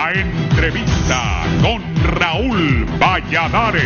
La entrevista con Raúl Valladares.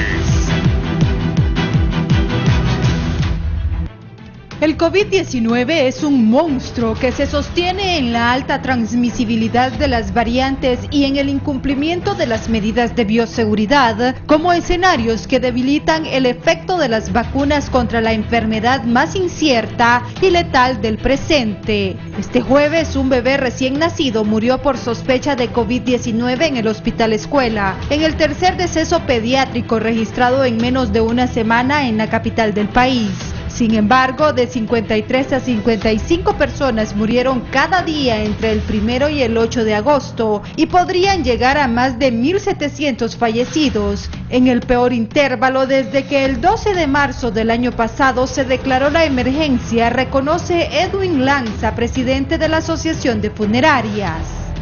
El COVID-19 es un monstruo que se sostiene en la alta transmisibilidad de las variantes y en el incumplimiento de las medidas de bioseguridad como escenarios que debilitan el efecto de las vacunas contra la enfermedad más incierta y letal del presente. Este jueves, un bebé recién nacido murió por sospecha de COVID-19 en el Hospital Escuela, en el tercer deceso pediátrico registrado en menos de una semana en la capital del país. Sin embargo, de 53 a 55 personas murieron cada día entre el 1 y el 8 de agosto y podrían llegar a más de 1.700 fallecidos, en el peor intervalo desde que el 12 de marzo del año pasado se declaró la emergencia, reconoce Edwin Lanza, presidente de la Asociación de Funerarias.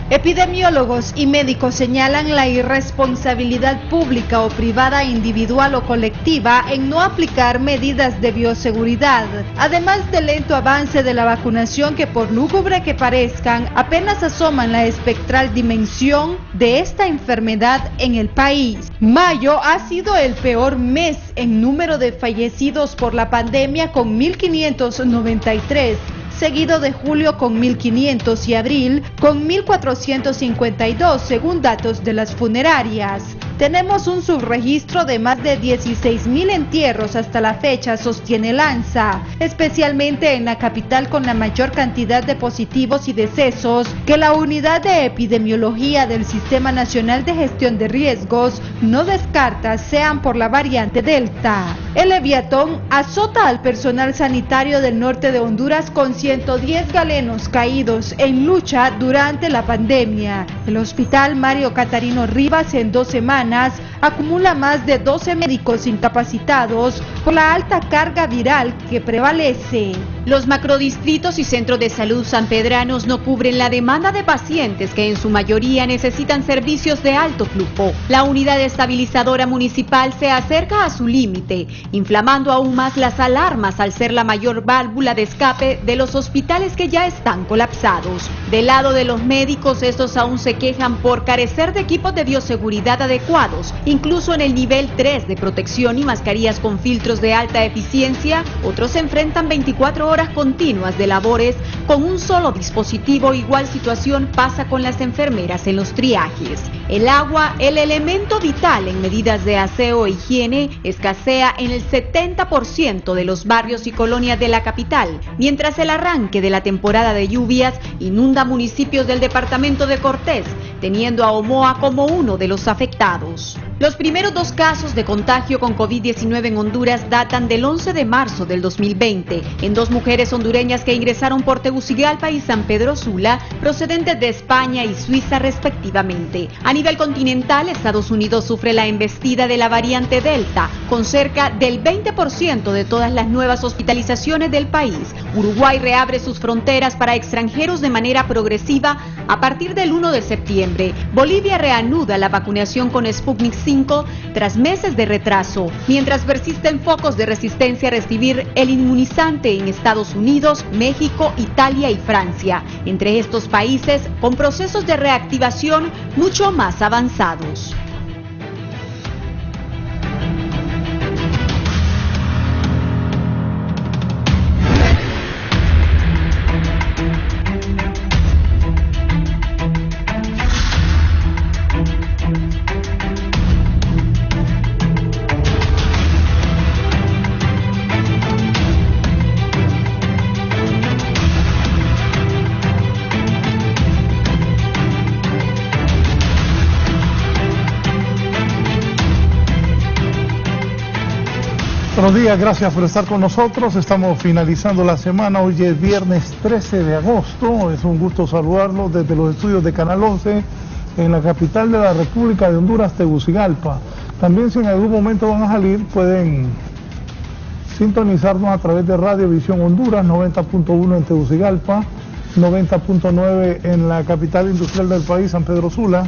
Epidemiólogos y médicos señalan la irresponsabilidad pública o privada, individual o colectiva en no aplicar medidas de bioseguridad, además del lento avance de la vacunación que, por lúgubre que parezcan, apenas asoman la espectral dimensión de esta enfermedad en el país. Mayo ha sido el peor mes en número de fallecidos por la pandemia, con 1.593. seguido de julio con 1.500 y abril con 1.452, según datos de las funerarias. Tenemos un subregistro de más de 16.000 entierros hasta la fecha, sostiene Lanza, especialmente en la capital, con la mayor cantidad de positivos y decesos que la Unidad de Epidemiología del Sistema Nacional de Gestión de Riesgos no descarta sean por la variante Delta. El Leviatón azota al personal sanitario del norte de Honduras con 110 galenos caídos en lucha durante la pandemia. El Hospital Mario Catarino Rivas en 2 semanas acumula más de 12 médicos incapacitados por la alta carga viral que prevalece. Los macrodistritos y centros de salud sanpedranos no cubren la demanda de pacientes que en su mayoría necesitan servicios de alto flujo. La unidad estabilizadora municipal se acerca a su límite, inflamando aún más las alarmas al ser la mayor válvula de escape de los hospitales que ya están colapsados. Del lado de los médicos, estos aún se quejan por carecer de equipos de bioseguridad adecuados, incluso en el nivel 3 de protección y mascarillas con filtros de alta eficiencia. Otros se enfrentan 24 horas continuas de labores con un solo dispositivo. Igual situación pasa con las enfermeras en los triajes. El agua, el elemento vital en medidas de aseo e higiene, escasea en el 70% de los barrios y colonias de la capital, mientras el arranque de la temporada de lluvias inunda municipios del departamento de Cortés, teniendo a Omoa como uno de los afectados. Los primeros 2 casos de contagio con COVID-19 en Honduras datan del 11 de marzo del 2020, en 2 mujeres hondureñas que ingresaron por Tegucigalpa y San Pedro Sula, procedentes de España y Suiza respectivamente. A nivel continental, Estados Unidos sufre la embestida de la variante Delta, con cerca del 20% de todas las nuevas hospitalizaciones del país. Uruguay reabre sus fronteras para extranjeros de manera progresiva a partir del 1 de septiembre. Bolivia reanuda la vacunación con Sputnik 5 tras meses de retraso, mientras persisten focos de resistencia a recibir el inmunizante en Estados Unidos, México, Italia y Francia, entre estos países con procesos de reactivación mucho más avanzados. Buenos días, gracias por estar con nosotros. Estamos finalizando la semana, hoy es viernes 13 de agosto. Es un gusto saludarlos desde los estudios de Canal 11 en la capital de la República de Honduras, Tegucigalpa. También, si en algún momento van a salir, pueden sintonizarnos a través de Radio Visión Honduras, 90.1 en Tegucigalpa, 90.9 en la capital industrial del país, San Pedro Sula,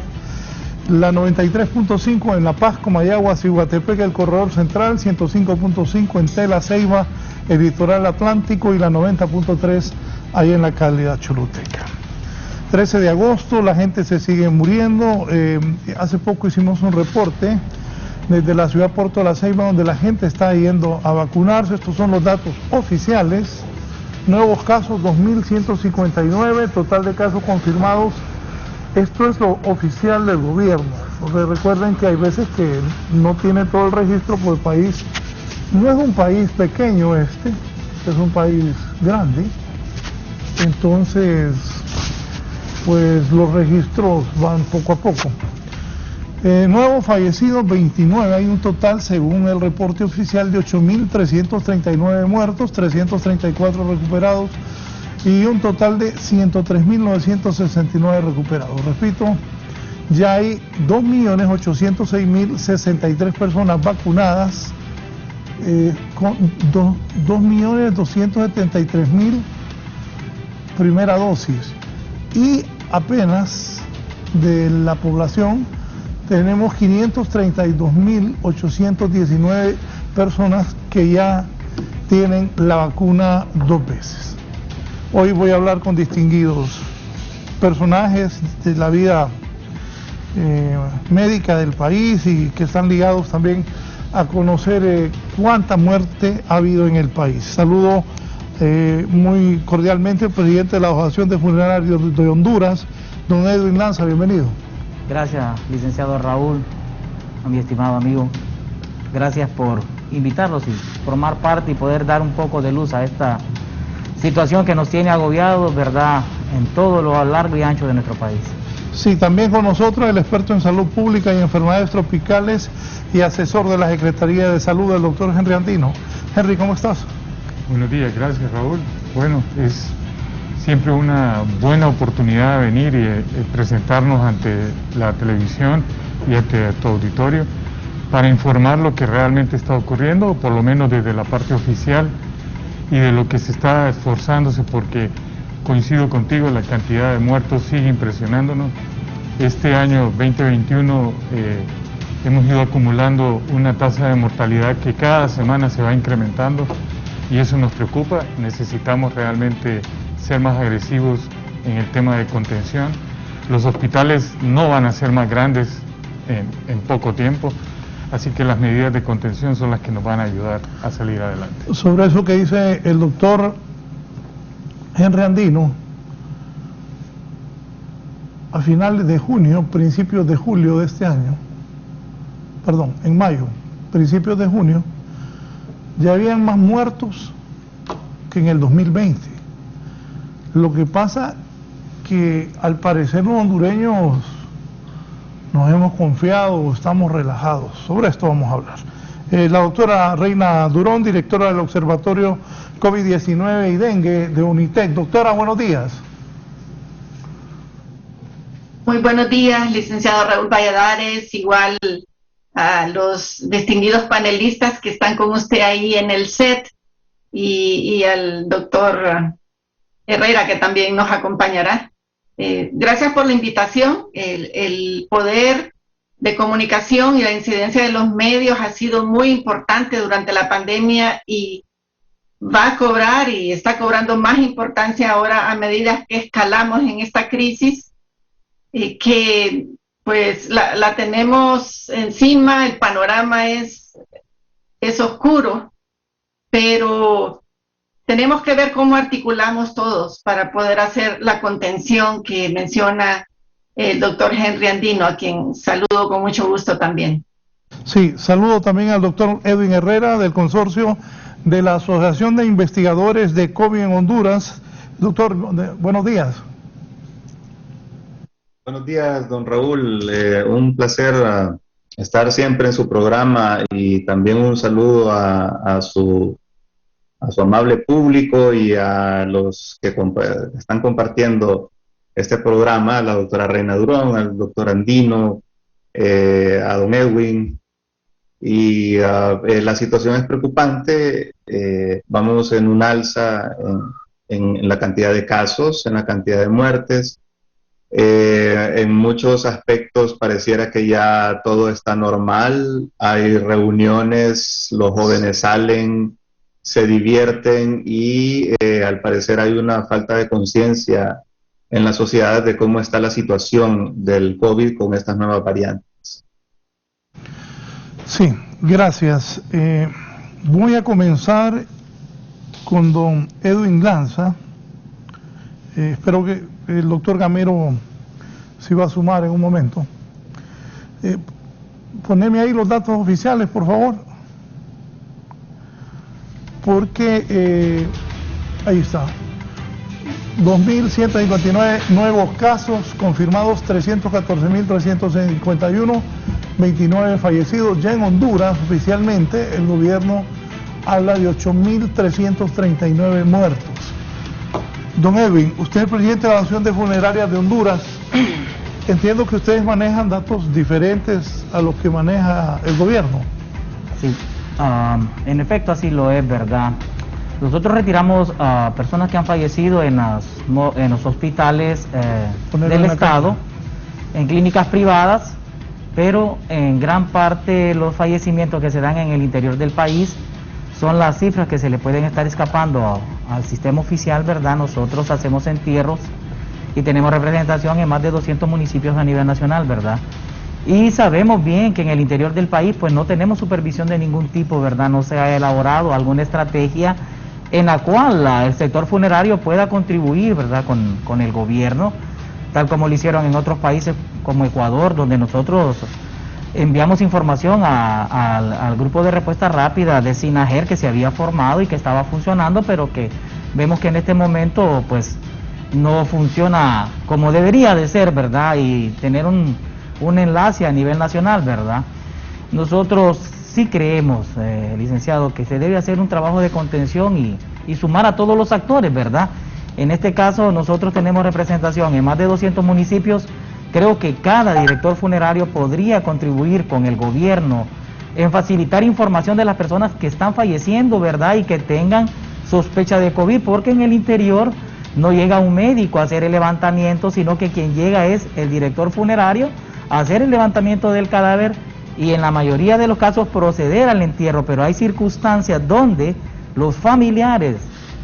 la 93.5 en La Paz, Comayagua, Ciguatepec, el Corredor Central, 105.5 en Tela, Ceiba, el Litoral Atlántico, y la 90.3 ahí en la Cálida Choluteca. 13 de agosto, la gente se sigue muriendo. Hace poco hicimos un reporte desde la ciudad de Puerto de la Ceiba, donde la gente está yendo a vacunarse. Estos son los datos oficiales. Nuevos casos 2.159, total de casos confirmados. Esto es lo oficial del gobierno, porque recuerden que hay veces que no tiene todo el registro, porque el país no es un país pequeño, es un país grande. Entonces, pues los registros van poco a poco. Nuevos fallecidos 29, hay un total según el reporte oficial de 8.339 muertos, 334 recuperados y un total de 103.969 recuperados. Repito, ya hay 2.806.063 personas vacunadas, con 2.273.000 primera dosis, y apenas de la población tenemos 532.819 personas que ya tienen la vacuna 2 veces. Hoy voy a hablar con distinguidos personajes de la vida médica del país y que están ligados también a conocer cuánta muerte ha habido en el país. Saludo muy cordialmente al presidente de la Asociación de Funerarios de Honduras, don Edwin Lanza, bienvenido. Gracias, licenciado Raúl, a mi estimado amigo. Gracias por invitarlos y formar parte y poder dar un poco de luz a esta situación que nos tiene agobiados, ¿verdad?, en todo lo largo y ancho de nuestro país. Sí, también con nosotros el experto en salud pública y enfermedades tropicales y asesor de la Secretaría de Salud, el doctor Henry Andino. Henry, ¿cómo estás? Buenos días, gracias Raúl. Bueno, es siempre una buena oportunidad de venir y presentarnos ante la televisión y ante tu auditorio para informar lo que realmente está ocurriendo, por lo menos desde la parte oficial, y de lo que se está esforzándose, porque coincido contigo, la cantidad de muertos sigue impresionándonos. Este año 2021 hemos ido acumulando una tasa de mortalidad que cada semana se va incrementando y eso nos preocupa. Necesitamos realmente ser más agresivos en el tema de contención. Los hospitales no van a ser más grandes en poco tiempo, así que las medidas de contención son las que nos van a ayudar a salir adelante. Sobre eso que dice el doctor Henry Andino, a finales de junio, principios de julio de este año, perdón, en mayo, principios de junio, ya habían más muertos que en el 2020. Lo que pasa que al parecer los hondureños nos hemos confiado, estamos relajados. Sobre esto vamos a hablar. La doctora Reina Durón, directora del Observatorio COVID-19 y Dengue de UNITEC. Doctora, buenos días. Muy buenos días, licenciado Raúl Valladares, igual a los distinguidos panelistas que están con usted ahí en el set y al doctor Herrera, que también nos acompañará. Gracias por la invitación. El poder de comunicación y la incidencia de los medios ha sido muy importante durante la pandemia y va a cobrar y está cobrando más importancia ahora a medida que escalamos en esta crisis, que pues la tenemos encima. El panorama es oscuro, pero tenemos que ver cómo articulamos todos para poder hacer la contención que menciona el doctor Henry Andino, a quien saludo con mucho gusto también. Sí, saludo también al doctor Edwin Herrera del consorcio de la Asociación de Investigadores de COVID en Honduras. Doctor, buenos días. Buenos días, don Raúl. Un placer estar siempre en su programa y también un saludo a su amable público y a los que están compartiendo este programa, a la doctora Reina Durón, al doctor Andino, a don Edwin. Y la situación es preocupante. Vamos en un alza en la cantidad de casos, en la cantidad de muertes. En muchos aspectos pareciera que ya todo está normal. Hay reuniones, los jóvenes salen, se divierten y al parecer hay una falta de conciencia en la sociedad de cómo está la situación del COVID con estas nuevas variantes. Sí, gracias. Voy a comenzar con don Edwin Lanza. Espero que el doctor Gamero se va a sumar en un momento. Poneme ahí los datos oficiales, por favor. Porque, ahí está. 2.159 nuevos casos confirmados, 314.351, 29 fallecidos. Ya en Honduras, oficialmente, el gobierno habla de 8.339 muertos. Don Edwin, usted es el presidente de la Asociación de Funerarias de Honduras. Entiendo que ustedes manejan datos diferentes a los que maneja el gobierno. Sí, en efecto así lo es, ¿verdad? Nosotros retiramos a personas que han fallecido en los hospitales del Estado, en clínicas privadas, pero en gran parte los fallecimientos que se dan en el interior del país son las cifras que se le pueden estar escapando al sistema oficial, ¿verdad? Nosotros hacemos entierros y tenemos representación en más de 200 municipios a nivel nacional, ¿verdad? Y sabemos bien que en el interior del país pues no tenemos supervisión de ningún tipo, ¿verdad? No se ha elaborado alguna estrategia en la cual el sector funerario pueda contribuir, ¿verdad?, con el gobierno, tal como lo hicieron en otros países como Ecuador, donde nosotros enviamos información al grupo de respuesta rápida de SINAGER que se había formado y que estaba funcionando, pero que vemos que en este momento pues no funciona como debería de ser, ¿verdad?, y tener un enlace a nivel nacional, ¿verdad? Nosotros sí creemos, licenciado, que se debe hacer un trabajo de contención y sumar a todos los actores, ¿verdad? En este caso nosotros tenemos representación en más de 200 municipios. Creo que cada director funerario podría contribuir con el gobierno en facilitar información de las personas que están falleciendo, ¿verdad?, y que tengan sospecha de COVID, porque en el interior no llega un médico a hacer el levantamiento, sino que quien llega es el director funerario a hacer el levantamiento del cadáver y en la mayoría de los casos proceder al entierro, pero hay circunstancias donde los familiares,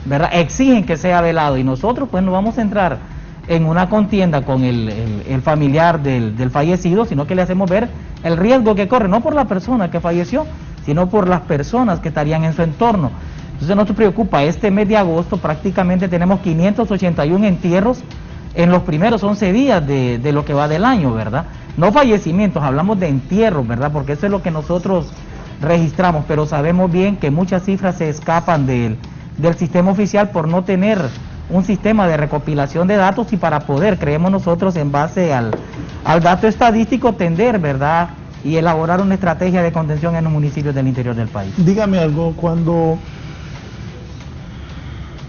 ¿verdad?, exigen que sea velado y nosotros pues no vamos a entrar en una contienda con el familiar del fallecido, sino que le hacemos ver el riesgo que corre, no por la persona que falleció, sino por las personas que estarían en su entorno. Entonces nos preocupa, este mes de agosto prácticamente tenemos 581 entierros en los primeros 11 días de lo que va del año, ¿verdad? No fallecimientos, hablamos de entierros, ¿verdad? Porque eso es lo que nosotros registramos, pero sabemos bien que muchas cifras se escapan del sistema oficial por no tener un sistema de recopilación de datos y para poder, creemos nosotros, en base al dato estadístico, tender, ¿verdad?, y elaborar una estrategia de contención en los municipios del interior del país. Dígame algo, cuando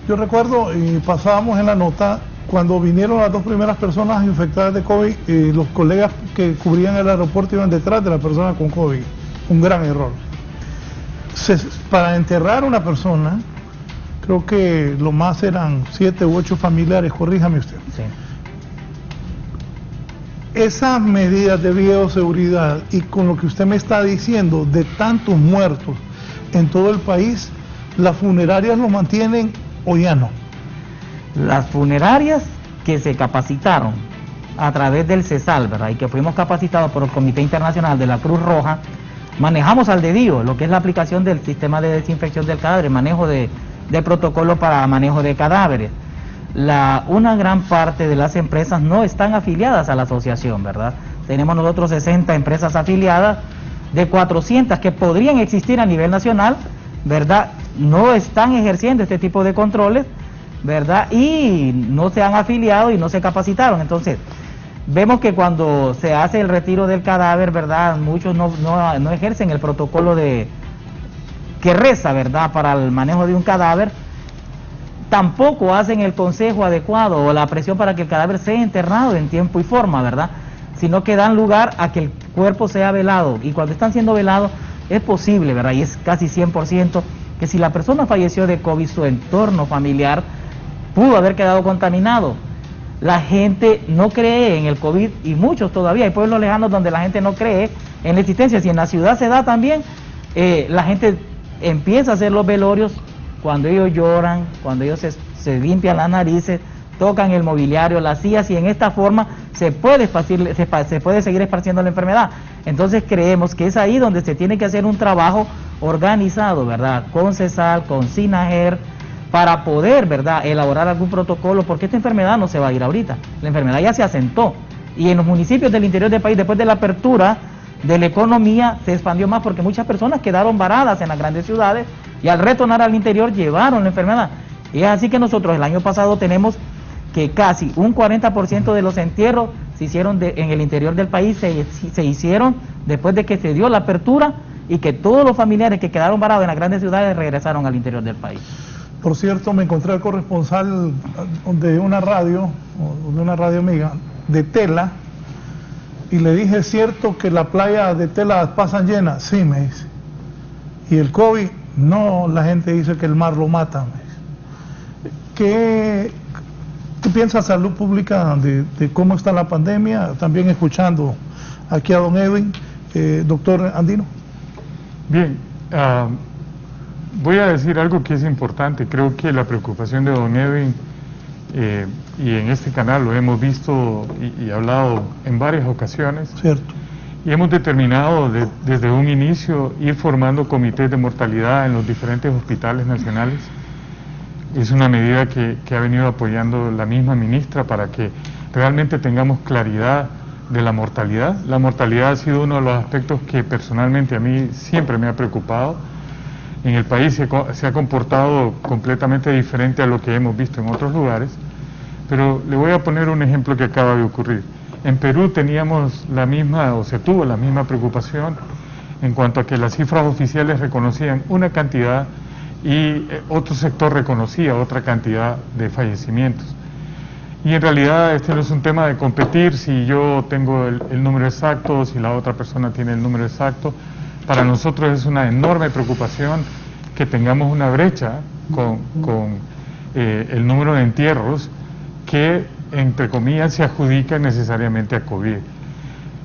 yo recuerdo, y pasábamos en la nota, cuando vinieron las dos primeras personas infectadas de COVID, los colegas que cubrían el aeropuerto iban detrás de la persona con COVID. Un gran error. Para enterrar a una persona, creo que lo más eran 7 u 8 familiares, corríjame usted. Sí. Esas medidas de bioseguridad y con lo que usted me está diciendo de tantos muertos en todo el país, ¿las funerarias lo mantienen o ya no? Las funerarias que se capacitaron a través del CESAL, ¿verdad?, y que fuimos capacitados por el Comité Internacional de la Cruz Roja, manejamos al dedillo lo que es la aplicación del sistema de desinfección del cadáver, manejo de protocolo para manejo de cadáveres. Una gran parte de las empresas no están afiliadas a la asociación, ¿verdad? Tenemos nosotros 60 empresas afiliadas de 400 que podrían existir a nivel nacional, ¿verdad? No están ejerciendo este tipo de controles, ¿verdad? Y no se han afiliado y no se capacitaron. Entonces, vemos que cuando se hace el retiro del cadáver, ¿verdad?, muchos no ejercen el protocolo que reza, ¿verdad?, para el manejo de un cadáver. Tampoco hacen el consejo adecuado o la presión para que el cadáver sea enterrado en tiempo y forma, ¿verdad?, sino que dan lugar a que el cuerpo sea velado. Y cuando están siendo velados, es posible, ¿verdad?, y es casi 100%, que si la persona falleció de COVID, su entorno familiar pudo haber quedado contaminado. La gente no cree en el COVID y muchos todavía, hay pueblos lejanos donde la gente no cree en la existencia. Si en la ciudad se da también, la gente empieza a hacer los velorios cuando ellos lloran, cuando ellos se limpian las narices, tocan el mobiliario, las sillas, y en esta forma se puede seguir esparciendo la enfermedad. Entonces creemos que es ahí donde se tiene que hacer un trabajo organizado, ¿verdad? Con CESAL, con SINAGER, para poder, ¿verdad?, elaborar algún protocolo, porque esta enfermedad no se va a ir ahorita, la enfermedad ya se asentó, y en los municipios del interior del país, después de la apertura de la economía, se expandió más porque muchas personas quedaron varadas en las grandes ciudades, y al retornar al interior llevaron la enfermedad. Y es así que nosotros el año pasado tenemos que casi un 40% de los entierros se hicieron en el interior del país, se hicieron después de que se dio la apertura, y que todos los familiares que quedaron varados en las grandes ciudades regresaron al interior del país. Por cierto, me encontré al corresponsal de una radio amiga, de Tela, y le dije, ¿es cierto que la playa de Tela pasan llenas? Sí, me dice. Y el COVID, no, la gente dice que el mar lo mata, me dice. ¿Qué piensa Salud Pública de cómo está la pandemia? También escuchando aquí a don Edwin, doctor Andino. Bien, voy a decir algo que es importante. Creo que la preocupación de don Edwin, y en este canal lo hemos visto y hablado en varias ocasiones. Cierto. Y hemos determinado desde un inicio ir formando comités de mortalidad en los diferentes hospitales nacionales. Es una medida que ha venido apoyando la misma ministra para que realmente tengamos claridad de la mortalidad. La mortalidad ha sido uno de los aspectos que personalmente a mí siempre me ha preocupado. En el país se ha comportado completamente diferente a lo que hemos visto en otros lugares, pero le voy a poner un ejemplo que acaba de ocurrir. En Perú teníamos se tuvo la misma preocupación en cuanto a que las cifras oficiales reconocían una cantidad y otro sector reconocía otra cantidad de fallecimientos. Y en realidad este no es un tema de competir si yo tengo el número exacto o si la otra persona tiene el número exacto. Para nosotros es una enorme preocupación que tengamos una brecha con el número de entierros que, entre comillas, se adjudica necesariamente a COVID.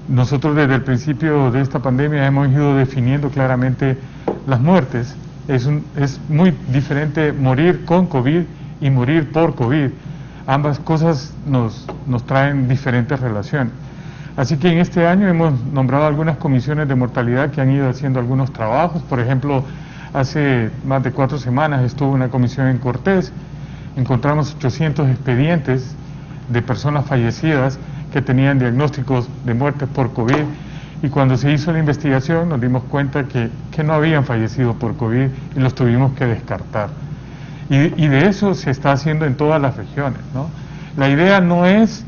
Nosotros desde el principio de esta pandemia hemos ido definiendo claramente las muertes. Es muy diferente morir con COVID y morir por COVID. Ambas cosas nos traen diferentes relaciones. Así que en este año hemos nombrado algunas comisiones de mortalidad que han ido haciendo algunos trabajos. Por ejemplo, hace más de 4 semanas estuvo una comisión en Cortés, encontramos 800 expedientes de personas fallecidas que tenían diagnósticos de muerte por COVID, y cuando se hizo la investigación nos dimos cuenta que no habían fallecido por COVID y los tuvimos que descartar. Y de eso se está haciendo en todas las regiones, ¿no? La idea no es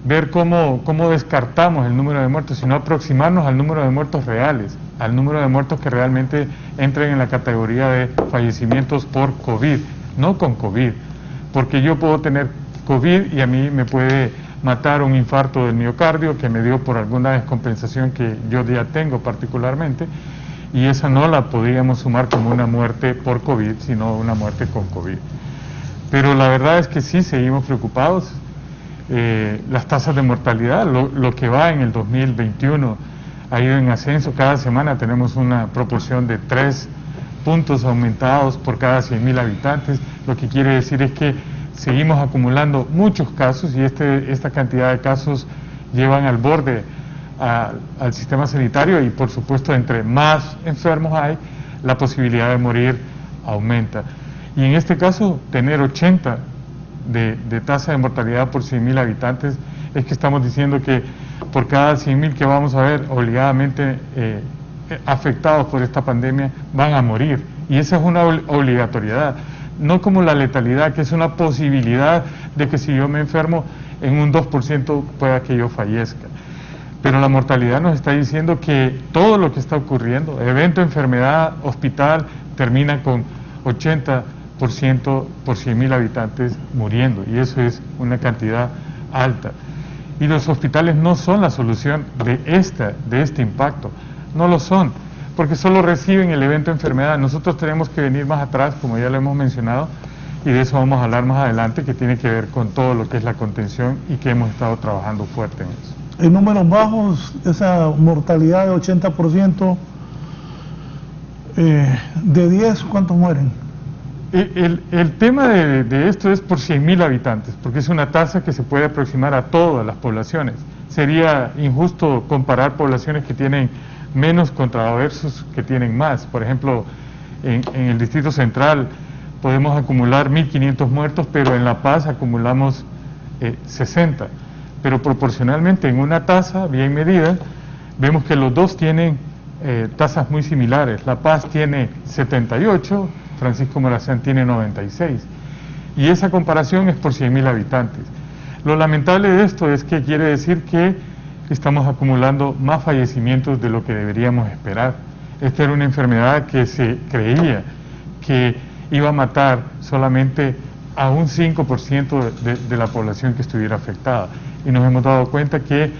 ver cómo descartamos el número de muertos, sino aproximarnos al número de muertos reales, al número de muertos que realmente entren en la categoría de fallecimientos por COVID, no con COVID, porque yo puedo tener COVID y a mí me puede matar un infarto del miocardio que me dio por alguna descompensación que yo ya tengo particularmente, y esa no la podríamos sumar como una muerte por COVID, sino una muerte con COVID. Pero la verdad es que sí seguimos preocupados. Las tasas de mortalidad, lo que va en el 2021 ha ido en ascenso. Cada semana tenemos una proporción de 3 puntos aumentados por cada 100.000 habitantes. Lo que quiere decir es que seguimos acumulando muchos casos, y esta cantidad de casos llevan al borde al sistema sanitario, y por supuesto entre más enfermos hay, la posibilidad de morir aumenta. Y en este caso, tener 80 de tasa de mortalidad por 100.000 habitantes, es que estamos diciendo que por cada 100.000 que vamos a ver obligadamente afectados por esta pandemia, van a morir. Y esa es una obligatoriedad, no como la letalidad, que es una posibilidad de que si yo me enfermo, en un 2% pueda que yo fallezca. Pero la mortalidad nos está diciendo que todo lo que está ocurriendo, evento, enfermedad, hospital, termina con 80% por 100.000 habitantes muriendo, y eso es una cantidad alta. Y los hospitales no son la solución de este impacto, no lo son, porque solo reciben el evento enfermedad. Nosotros tenemos que venir más atrás, como ya lo hemos mencionado, y de eso vamos a hablar más adelante, que tiene que ver con todo lo que es la contención, y que hemos estado trabajando fuerte en eso. En números bajos, esa mortalidad de 80%, de 10, ¿cuántos mueren? El tema de esto es por 100.000 habitantes, porque es una tasa que se puede aproximar a todas las poblaciones. Sería injusto comparar poblaciones que tienen menos contra versus que tienen más. Por ejemplo, en el Distrito Central podemos acumular 1.500 muertos, pero en La Paz acumulamos 60. Pero proporcionalmente en una tasa bien medida, vemos que los dos tienen tasas muy similares. La Paz tiene 78, Francisco Morazán tiene 96. Y esa comparación es por 100.000 habitantes. Lo lamentable de esto es que quiere decir que estamos acumulando más fallecimientos de lo que deberíamos esperar. Esta era una enfermedad que se creía que iba a matar solamente a un 5% de la población que estuviera afectada. Y nos hemos dado cuenta que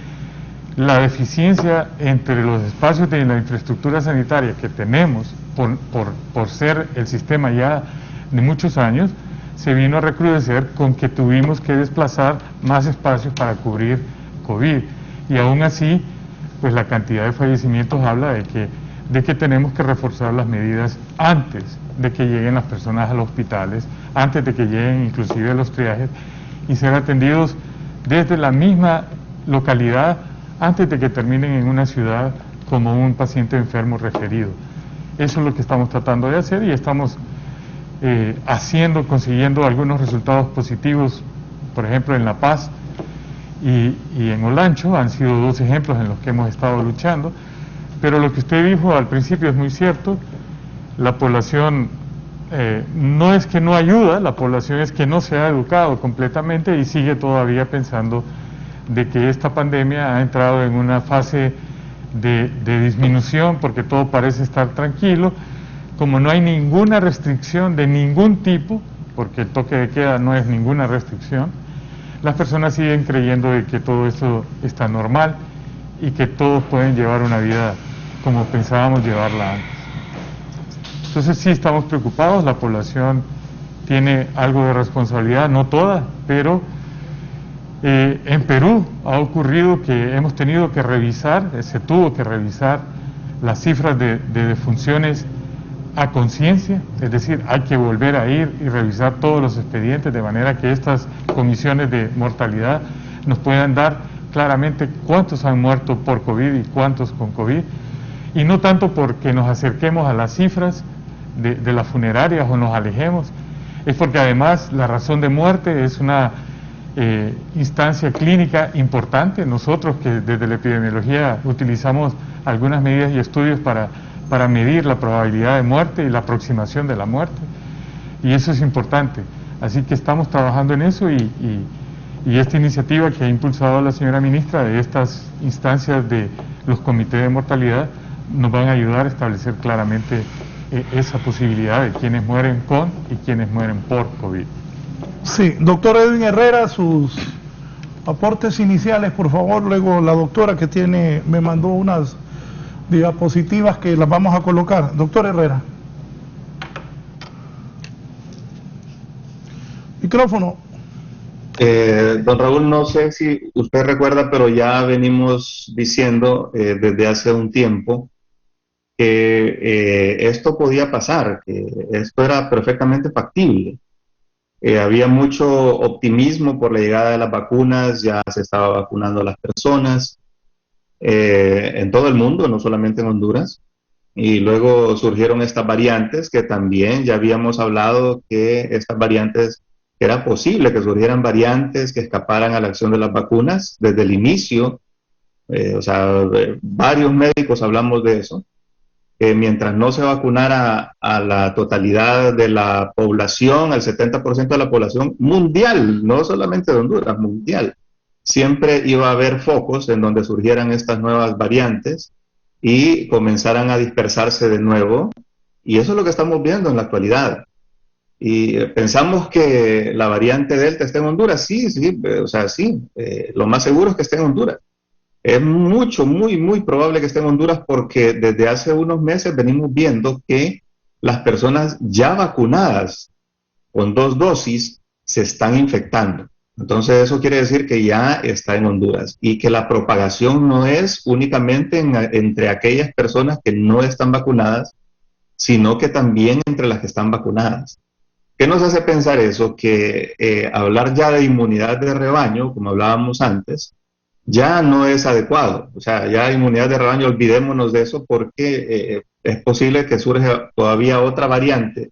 la deficiencia entre los espacios de la infraestructura sanitaria que tenemos, por ser el sistema ya de muchos años, se vino a recrudecer con que tuvimos que desplazar más espacios para cubrir COVID. Y aún así, pues la cantidad de fallecimientos habla de que tenemos que reforzar las medidas antes de que lleguen las personas a los hospitales, antes de que lleguen inclusive los triajes, y ser atendidos desde la misma localidad antes de que terminen en una ciudad como un paciente enfermo referido. Eso es lo que estamos tratando de hacer y estamos consiguiendo algunos resultados positivos, por ejemplo en La Paz y en Olancho, han sido dos ejemplos en los que hemos estado luchando, pero lo que usted dijo al principio es muy cierto. La población no es que no ayuda, la población es que no se ha educado completamente y sigue todavía pensando de que esta pandemia ha entrado en una fase de disminución porque todo parece estar tranquilo. Como no hay ninguna restricción de ningún tipo, porque el toque de queda no es ninguna restricción, las personas siguen creyendo de que todo esto está normal y que todos pueden llevar una vida como pensábamos llevarla antes. Entonces sí estamos preocupados, la población tiene algo de responsabilidad, no toda, pero en Perú ha ocurrido que hemos tenido que revisar, se tuvo que revisar las cifras de defunciones a conciencia, es decir, hay que volver a ir y revisar todos los expedientes de manera que estas comisiones de mortalidad nos puedan dar claramente cuántos han muerto por COVID y cuántos con COVID, y no tanto porque nos acerquemos a las cifras de las funerarias o nos alejemos, es porque además la razón de muerte es una instancia clínica importante. Nosotros que desde la epidemiología utilizamos algunas medidas y estudios para medir la probabilidad de muerte y la aproximación de la muerte, y eso es importante. Así que estamos trabajando en eso y esta iniciativa que ha impulsado la señora ministra de estas instancias de los comités de mortalidad nos van a ayudar a establecer claramente esa posibilidad de quienes mueren con y quienes mueren por COVID. Sí, doctor Edwin Herrera, sus aportes iniciales, por favor. Luego la doctora que me mandó unas diapositivas que las vamos a colocar. Doctor Herrera. Micrófono. Don Raúl, no sé si usted recuerda, pero ya venimos diciendo desde hace un tiempo que esto podía pasar, que esto era perfectamente factible. Había mucho optimismo por la llegada de las vacunas, ya se estaba vacunando a las personas en todo el mundo, no solamente en Honduras, y luego surgieron estas variantes que también ya habíamos hablado que estas variantes, era posible que surgieran variantes que escaparan a la acción de las vacunas desde el inicio, varios médicos hablamos de eso. Mientras no se vacunara a la totalidad de la población, al 70% de la población mundial, no solamente de Honduras, mundial, siempre iba a haber focos en donde surgieran estas nuevas variantes y comenzaran a dispersarse de nuevo, y eso es lo que estamos viendo en la actualidad. Y pensamos que la variante Delta está en Honduras, sí, lo más seguro es que esté en Honduras. Es muy probable que esté en Honduras porque desde hace unos meses venimos viendo que las personas ya vacunadas con 2 dosis se están infectando. Entonces eso quiere decir que ya está en Honduras y que la propagación no es únicamente entre aquellas personas que no están vacunadas, sino que también entre las que están vacunadas. ¿Qué nos hace pensar eso? Que hablar ya de inmunidad de rebaño, como hablábamos antes, ya no es adecuado. O sea, ya inmunidad de rebaño, olvidémonos de eso porque es posible que surja todavía otra variante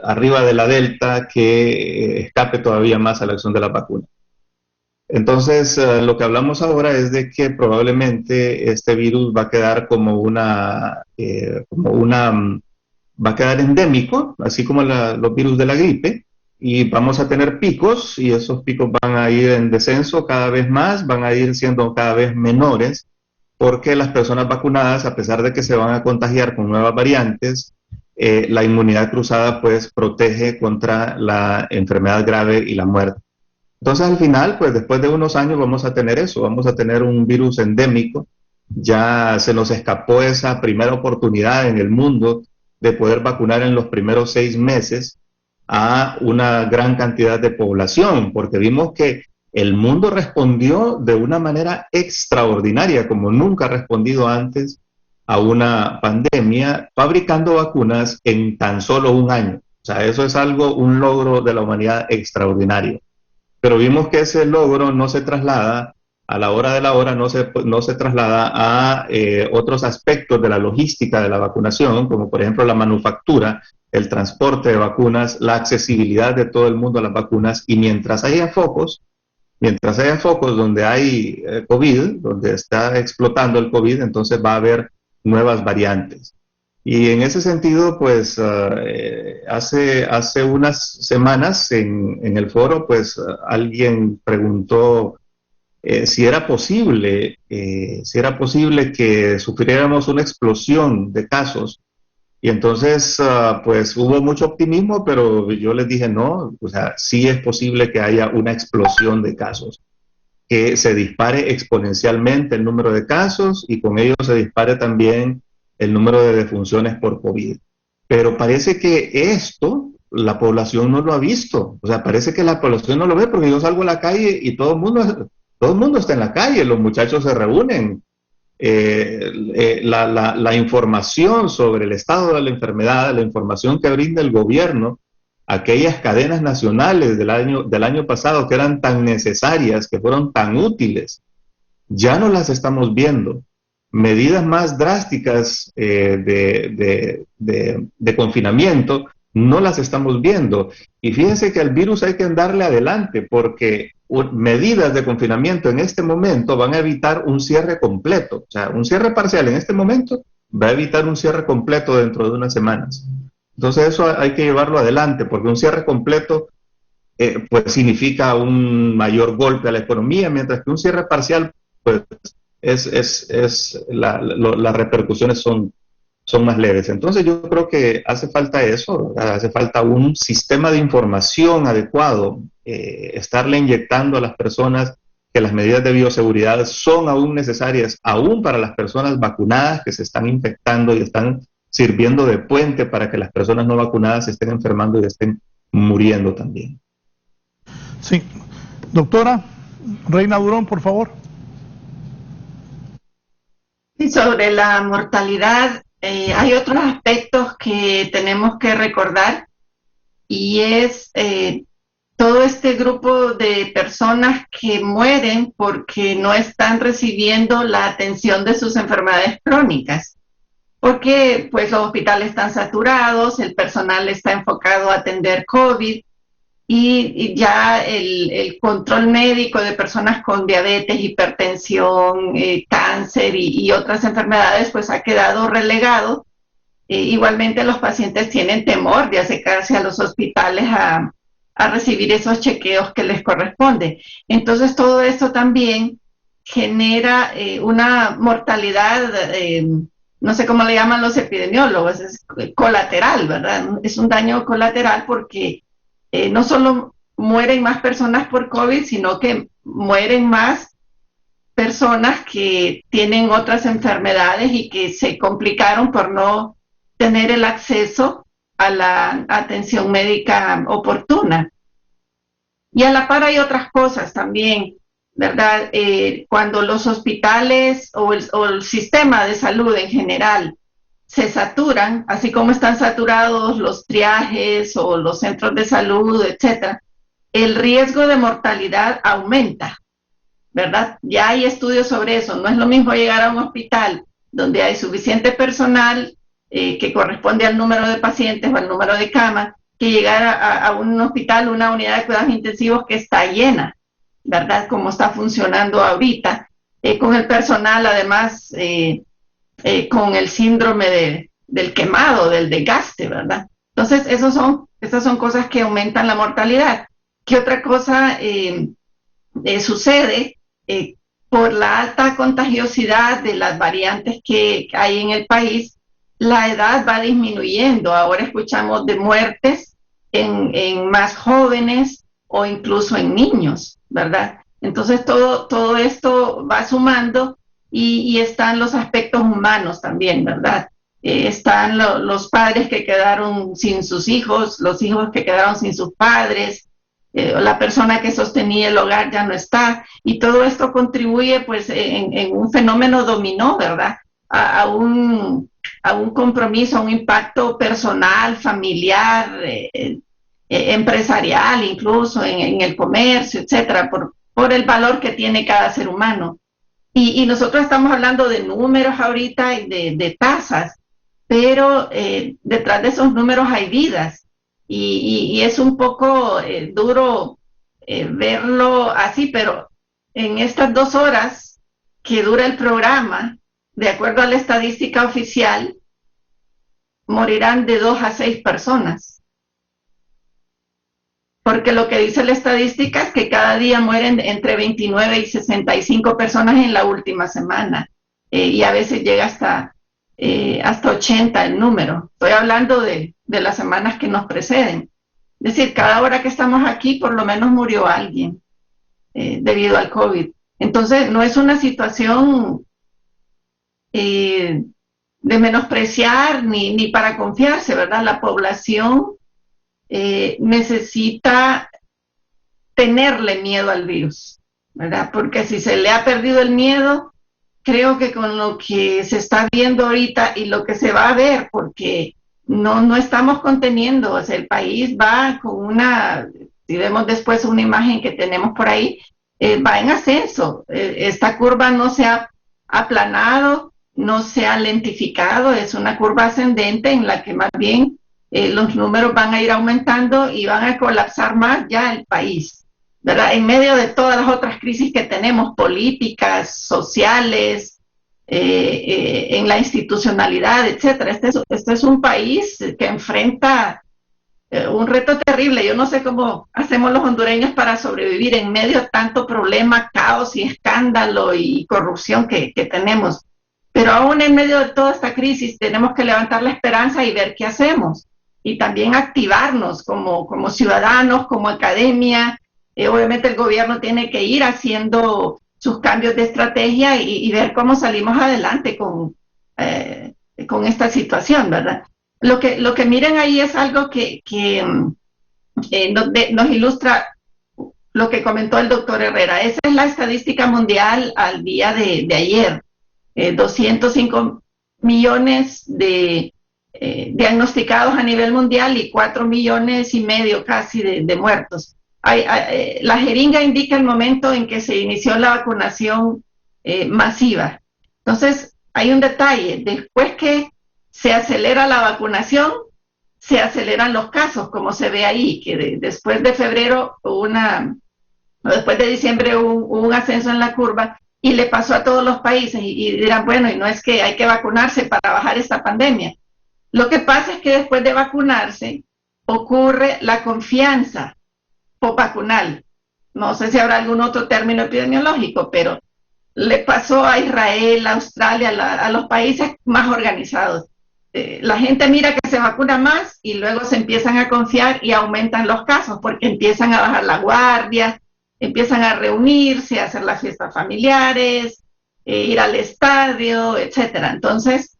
arriba de la Delta que escape todavía más a la acción de la vacuna. Entonces, lo que hablamos ahora es de que probablemente este virus va a quedar va a quedar endémico, así como los virus de la gripe, y vamos a tener picos, y esos picos van a ir en descenso cada vez más, van a ir siendo cada vez menores, porque las personas vacunadas, a pesar de que se van a contagiar con nuevas variantes, la inmunidad cruzada pues protege contra la enfermedad grave y la muerte. Entonces al final, pues después de unos años vamos a tener eso, vamos a tener un virus endémico. Ya se nos escapó esa primera oportunidad en el mundo de poder vacunar en los primeros 6 meses a una gran cantidad de población, porque vimos que el mundo respondió de una manera extraordinaria, como nunca ha respondido antes a una pandemia, fabricando vacunas en tan solo un año. O sea, eso es un logro de la humanidad extraordinario. Pero vimos que ese logro no se traslada, a la hora de la hora, no se traslada a otros aspectos de la logística de la vacunación, como por ejemplo la manufactura, el transporte de vacunas, la accesibilidad de todo el mundo a las vacunas, y mientras haya focos donde hay COVID, donde está explotando el COVID, entonces va a haber nuevas variantes. Y en ese sentido, pues hace unas semanas en el foro, pues alguien preguntó si era posible que sufriéramos una explosión de casos. Y entonces, pues hubo mucho optimismo, pero yo les dije no, o sea, sí es posible que haya una explosión de casos, que se dispare exponencialmente el número de casos y con ello se dispare también el número de defunciones por COVID. Pero parece que esto la población no lo ha visto. O sea, parece que la población no lo ve, porque yo salgo a la calle y todo el mundo está en la calle, los muchachos se reúnen. La información sobre el estado de la enfermedad, la información que brinda el gobierno, aquellas cadenas nacionales del año pasado que eran tan necesarias, que fueron tan útiles, ya no las estamos viendo. Medidas más drásticas de confinamiento no las estamos viendo. Y fíjense que al virus hay que darle adelante, porque medidas de confinamiento en este momento van a evitar un cierre completo. O sea, un cierre parcial en este momento va a evitar un cierre completo dentro de unas semanas. Entonces eso hay que llevarlo adelante, porque un cierre completo pues significa un mayor golpe a la economía, mientras que un cierre parcial pues las repercusiones son más leves. Entonces yo creo que hace falta eso, ¿verdad? Hace falta un sistema de información adecuado, estarle inyectando a las personas que las medidas de bioseguridad son aún necesarias, aún para las personas vacunadas que se están infectando y están sirviendo de puente para que las personas no vacunadas se estén enfermando y estén muriendo también. Sí. Doctora Reina Durón, por favor. Y sobre la mortalidad, hay otros aspectos que tenemos que recordar, y es todo este grupo de personas que mueren porque no están recibiendo la atención de sus enfermedades crónicas, porque pues los hospitales están saturados, el personal está enfocado a atender COVID, y ya el control médico de personas con diabetes, hipertensión, cáncer y otras enfermedades pues ha quedado relegado. Igualmente los pacientes tienen temor de acercarse a los hospitales a recibir esos chequeos que les corresponde. Entonces todo esto también genera una mortalidad, no sé cómo le llaman los epidemiólogos, es colateral, ¿verdad? Es un daño colateral porque no solo mueren más personas por COVID, sino que mueren más personas que tienen otras enfermedades y que se complicaron por no tener el acceso a la atención médica oportuna. Y a la par hay otras cosas también, ¿verdad? Cuando los hospitales o el sistema de salud en general se saturan, así como están saturados los triajes o los centros de salud, etcétera, el riesgo de mortalidad aumenta, ¿verdad? Ya hay estudios sobre eso. No es lo mismo llegar a un hospital donde hay suficiente personal que corresponde al número de pacientes o al número de camas, que llegar a un hospital, una unidad de cuidados intensivos que está llena, ¿verdad? Como está funcionando ahorita, con el personal además con el síndrome del quemado, del desgaste, ¿verdad? Entonces, esas son cosas que aumentan la mortalidad. ¿Qué otra cosa sucede? Por la alta contagiosidad de las variantes que hay en el país, la edad va disminuyendo. Ahora escuchamos de muertes en más jóvenes o incluso en niños, ¿verdad? Entonces todo esto va sumando y están los aspectos humanos también, ¿verdad? Están los padres que quedaron sin sus hijos, los hijos que quedaron sin sus padres, la persona que sostenía el hogar ya no está, y todo esto contribuye pues en un fenómeno dominó, ¿verdad? A un compromiso, a un impacto personal, familiar, empresarial, incluso en el comercio, etcétera, por el valor que tiene cada ser humano. Y nosotros estamos hablando de números ahorita y de tasas, pero detrás de esos números hay vidas. Y es un poco duro verlo así, pero en estas 2 horas que dura el programa, de acuerdo a la estadística oficial, morirán de 2 a 6 personas. Porque lo que dice la estadística es que cada día mueren entre 29 y 65 personas en la última semana. Y a veces llega hasta 80 el número. Estoy hablando de las semanas que nos preceden. Es decir, cada hora que estamos aquí, por lo menos murió alguien debido al COVID. Entonces, no es una situación de menospreciar ni para confiarse, ¿verdad? La población necesita tenerle miedo al virus, ¿verdad? Porque si se le ha perdido el miedo, creo que con lo que se está viendo ahorita y lo que se va a ver, porque no estamos conteniendo, o sea, el país va con si vemos después una imagen que tenemos por ahí, va en ascenso. Esta curva no se ha aplanado, no se ha lentificado, es una curva ascendente en la que más bien los números van a ir aumentando y van a colapsar más ya el país, ¿verdad? En medio de todas las otras crisis que tenemos, políticas, sociales, en la institucionalidad, etcétera. Este es un país que enfrenta un reto terrible. Yo no sé cómo hacemos los hondureños para sobrevivir en medio de tanto problema, caos y escándalo y corrupción que tenemos. Pero aún en medio de toda esta crisis tenemos que levantar la esperanza y ver qué hacemos. Y también activarnos como ciudadanos, como academia. Obviamente el gobierno tiene que ir haciendo sus cambios de estrategia y ver cómo salimos adelante con esta situación, ¿verdad? Lo que miren ahí es algo que nos ilustra lo que comentó el doctor Herrera. Esa es la estadística mundial al día de ayer. 205 millones de diagnosticados a nivel mundial y 4,5 millones casi de muertos. La jeringa indica el momento en que se inició la vacunación masiva. Entonces, hay un detalle. Después que se acelera la vacunación, se aceleran los casos, como se ve ahí, que después de febrero después de diciembre hubo un ascenso en la curva y le pasó a todos los países y dirán, bueno, y no es que hay que vacunarse para bajar esta pandemia. Lo que pasa es que después de vacunarse ocurre la confianza postvacunal. No sé si habrá algún otro término epidemiológico, pero le pasó a Israel, a Australia, a los países más organizados. La gente mira que se vacuna más y luego se empiezan a confiar y aumentan los casos porque empiezan a bajar la guardia, empiezan a reunirse, a hacer las fiestas familiares, ir al estadio, etcétera. Entonces,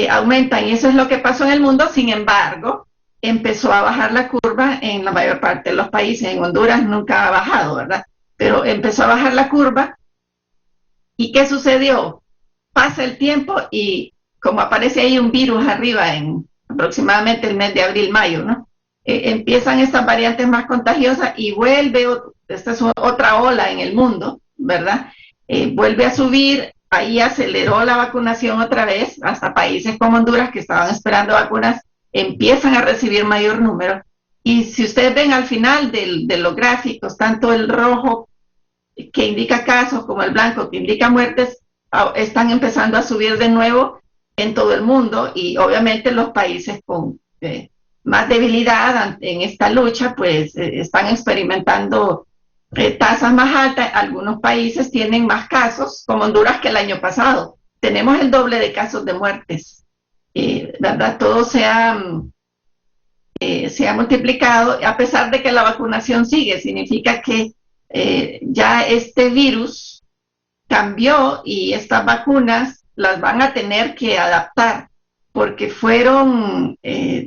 aumentan y eso es lo que pasó en el mundo. Sin embargo, empezó a bajar la curva en la mayor parte de los países. En Honduras nunca ha bajado, ¿verdad? Pero empezó a bajar la curva. ¿Y qué sucedió? Pasa el tiempo y como aparece ahí un virus arriba en aproximadamente el mes de abril-mayo, ¿no? Empiezan estas variantes más contagiosas y vuelve, esta es otra ola en el mundo, ¿verdad? Vuelve a subir, ahí aceleró la vacunación otra vez, hasta países como Honduras que estaban esperando vacunas, empiezan a recibir mayor número. Y si ustedes ven al final de los gráficos, tanto el rojo que indica casos como el blanco que indica muertes, están empezando a subir de nuevo en todo el mundo, y obviamente los países con más debilidad en esta lucha, pues están experimentando tasas más altas. Algunos países tienen más casos, como Honduras, que el año pasado. Tenemos el doble de casos de muertes, ¿verdad? Todo se ha multiplicado, a pesar de que la vacunación sigue. Significa que ya este virus cambió y estas vacunas las van a tener que adaptar, porque fueron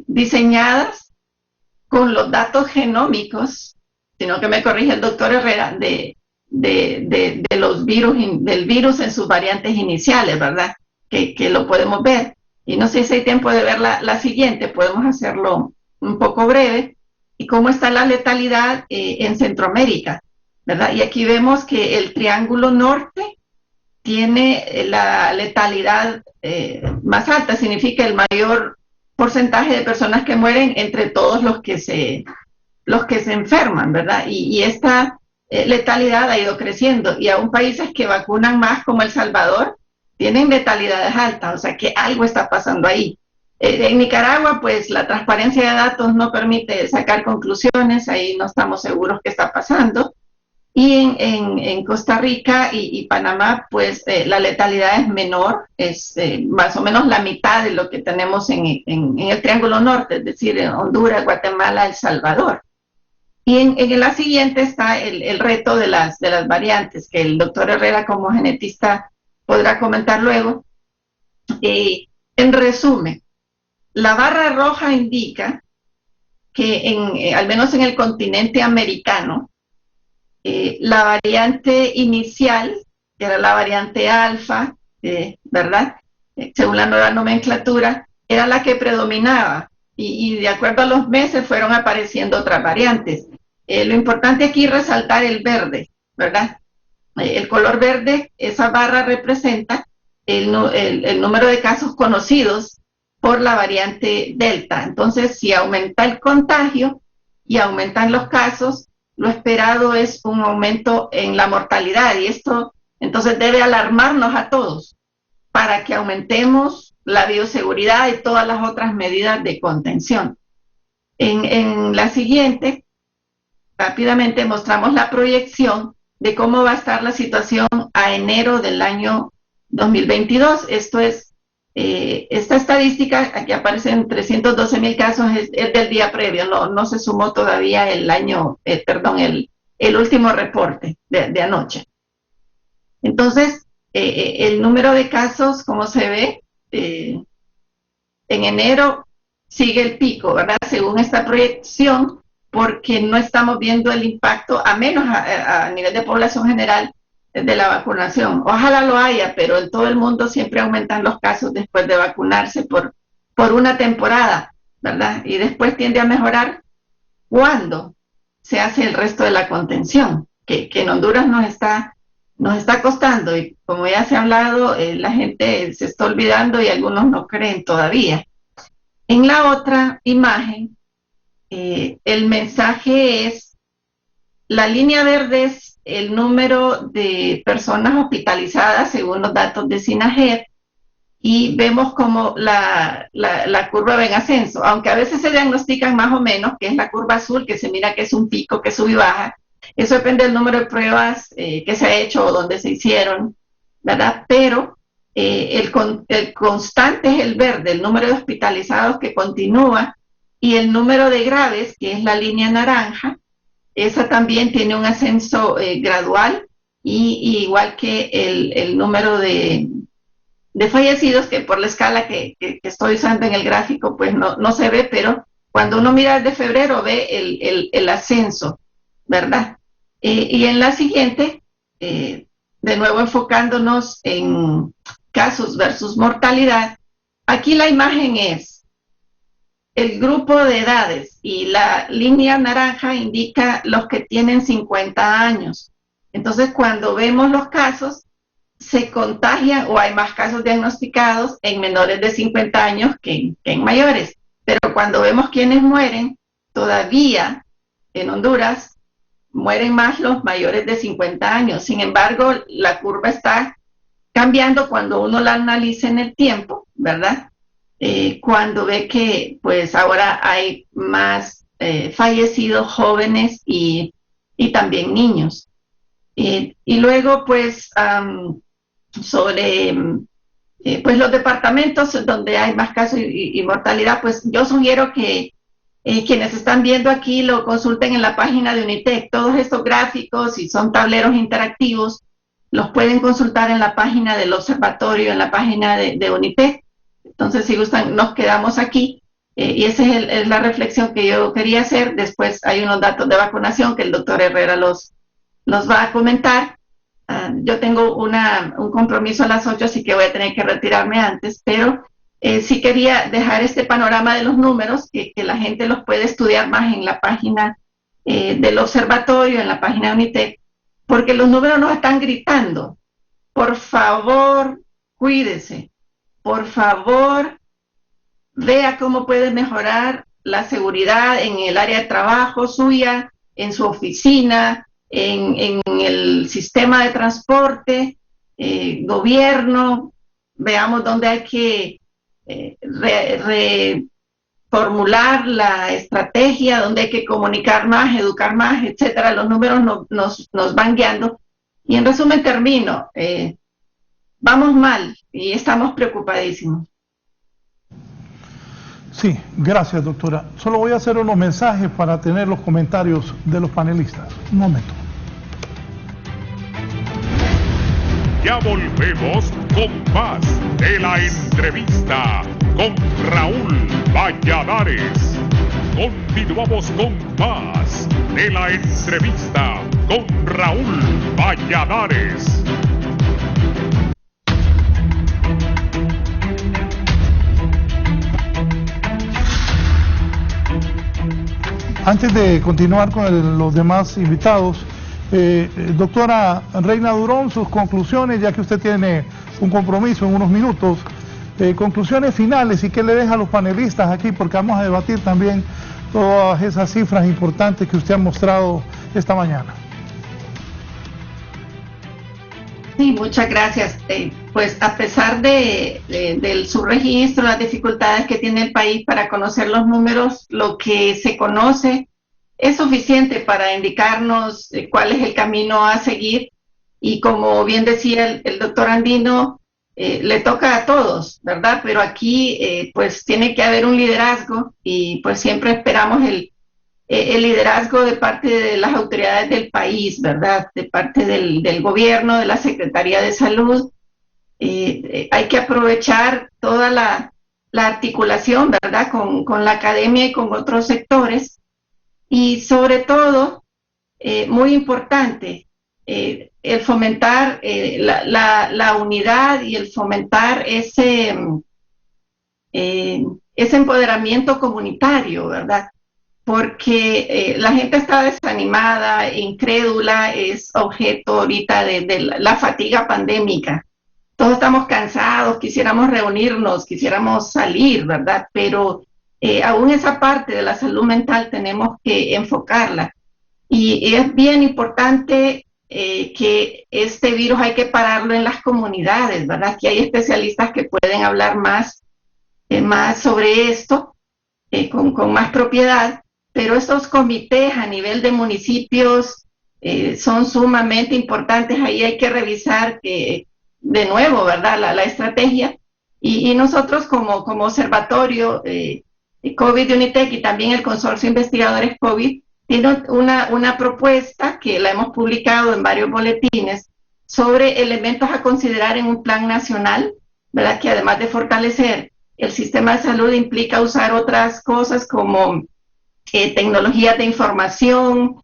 diseñadas con los datos genómicos, sino que me corrige el doctor Herrera, de los virus, del virus en sus variantes iniciales, ¿verdad? Que lo podemos ver. Y no sé si hay tiempo de ver la siguiente, podemos hacerlo un poco breve. Y cómo está la letalidad en Centroamérica, ¿verdad? Y aquí vemos que el Triángulo Norte tiene la letalidad más alta, significa el mayor porcentaje de personas que mueren entre todos los que se enferman, ¿verdad? Y esta letalidad ha ido creciendo, y aún países que vacunan más, como El Salvador, tienen letalidades altas, o sea que algo está pasando ahí. En Nicaragua, pues la transparencia de datos no permite sacar conclusiones, ahí no estamos seguros qué está pasando. Y en Costa Rica y Panamá, pues la letalidad es menor, es más o menos la mitad de lo que tenemos en el Triángulo Norte, es decir, en Honduras, Guatemala, El Salvador. Y en la siguiente está el reto de las variantes, que el doctor Herrera, como genetista, podrá comentar luego. En resumen, la barra roja indica que al menos en el continente americano, la variante inicial, que era la variante alfa, ¿verdad? Según la nueva nomenclatura, era la que predominaba, y de acuerdo a los meses fueron apareciendo otras variantes. Lo importante aquí es resaltar el verde, ¿verdad? El color verde, esa barra representa el número de casos conocidos por la variante Delta. Entonces, si aumenta el contagio y aumentan los casos, lo esperado es un aumento en la mortalidad, y esto entonces debe alarmarnos a todos para que aumentemos la bioseguridad y todas las otras medidas de contención. En la siguiente, rápidamente mostramos la proyección de cómo va a estar la situación a enero del año 2022. Esto es, esta estadística, aquí aparecen 312,000 casos, es del día previo, no se sumó todavía el último reporte de anoche. Entonces, el número de casos, como se ve, en enero sigue el pico, ¿verdad? Según esta proyección, porque no estamos viendo el impacto, a menos a nivel de población general, de la vacunación. Ojalá lo haya, pero en todo el mundo siempre aumentan los casos después de vacunarse por una temporada, ¿verdad? Y después tiende a mejorar cuando se hace el resto de la contención, que en Honduras nos está costando, y como ya se ha hablado, la gente se está olvidando y algunos no creen todavía. En la otra imagen, el mensaje es, la línea verde es el número de personas hospitalizadas según los datos de SINAGED, y vemos como la curva va en ascenso, aunque a veces se diagnostican más o menos, que es la curva azul, que se mira que es un pico que sube y baja. Eso depende del número de pruebas que se ha hecho o dónde se hicieron, ¿verdad? Pero el constante es el verde, el número de hospitalizados que continúa, y el número de graves, que es la línea naranja, esa también tiene un ascenso gradual, y igual que el número de fallecidos, que por la escala que estoy usando en el gráfico, pues no se ve, pero cuando uno mira desde febrero ve el ascenso, ¿verdad? Y en la siguiente, de nuevo enfocándonos en casos versus mortalidad, aquí la imagen es el grupo de edades y la línea naranja indica los que tienen 50 años. Entonces, cuando vemos los casos, se contagian o hay más casos diagnosticados en menores de 50 años que en mayores. Pero cuando vemos quienes mueren, todavía en Honduras mueren más los mayores de 50 años. Sin embargo, la curva está cambiando cuando uno la analiza en el tiempo, ¿verdad? Cuando ve que pues ahora hay más fallecidos jóvenes y también niños. Y luego pues sobre pues los departamentos donde hay más casos y mortalidad, pues yo sugiero que quienes están viendo aquí lo consulten en la página de UNITEC. Todos estos gráficos, y son tableros interactivos, los pueden consultar en la página del observatorio, en la página de UNITEC. Entonces, si gustan, nos quedamos aquí. Y esa es la reflexión que yo quería hacer. Después hay unos datos de vacunación que el doctor Herrera los va a comentar. Yo tengo un compromiso a las 8, así que voy a tener que retirarme antes, pero sí quería dejar este panorama de los números, que la gente los puede estudiar más en la página del observatorio, en la página de UNITEC, porque los números nos están gritando. Por favor, cuídese. Por favor, vea cómo puede mejorar la seguridad en el área de trabajo suya, en su oficina, en el sistema de transporte, gobierno. Veamos dónde hay que reformular la estrategia, dónde hay que comunicar más, educar más, etcétera. Los números nos van guiando. Y en resumen termino. Vamos mal y estamos preocupadísimos. Sí, gracias, doctora. Solo voy a hacer unos mensajes para tener los comentarios de los panelistas. Un momento. Ya volvemos con más de la entrevista con Raúl Valladares. Continuamos con más de la entrevista con Raúl Valladares. Antes de continuar con los demás invitados, doctora Reina Durón, sus conclusiones, ya que usted tiene un compromiso en unos minutos, conclusiones finales y qué le deja a los panelistas aquí, porque vamos a debatir también todas esas cifras importantes que usted ha mostrado esta mañana. Sí, muchas gracias. Pues a pesar del subregistro, las dificultades que tiene el país para conocer los números, lo que se conoce es suficiente para indicarnos cuál es el camino a seguir. Y como bien decía el doctor Andino, le toca a todos, ¿verdad? Pero aquí pues tiene que haber un liderazgo y pues siempre esperamos el liderazgo de parte de las autoridades del país, ¿verdad? De parte del gobierno, de la Secretaría de Salud. Hay que aprovechar toda la articulación, ¿verdad? Con la academia y con otros sectores. Y sobre todo, muy importante, el fomentar la unidad y el fomentar ese empoderamiento comunitario, ¿verdad? Porque la gente está desanimada, incrédula, es objeto ahorita de la fatiga pandémica. Todos estamos cansados, quisiéramos reunirnos, quisiéramos salir, ¿verdad? Pero aún esa parte de la salud mental tenemos que enfocarla. Y es bien importante que este virus hay que pararlo en las comunidades, ¿verdad? Aquí hay especialistas que pueden hablar más sobre esto, con más propiedad. Pero estos comités a nivel de municipios son sumamente importantes. Ahí hay que revisar de nuevo, ¿verdad? La estrategia. Y nosotros como observatorio COVID de UNITEC y también el Consorcio de Investigadores COVID tiene una propuesta que la hemos publicado en varios boletines sobre elementos a considerar en un plan nacional, ¿verdad? Que además de fortalecer el sistema de salud implica usar otras cosas como tecnologías de información,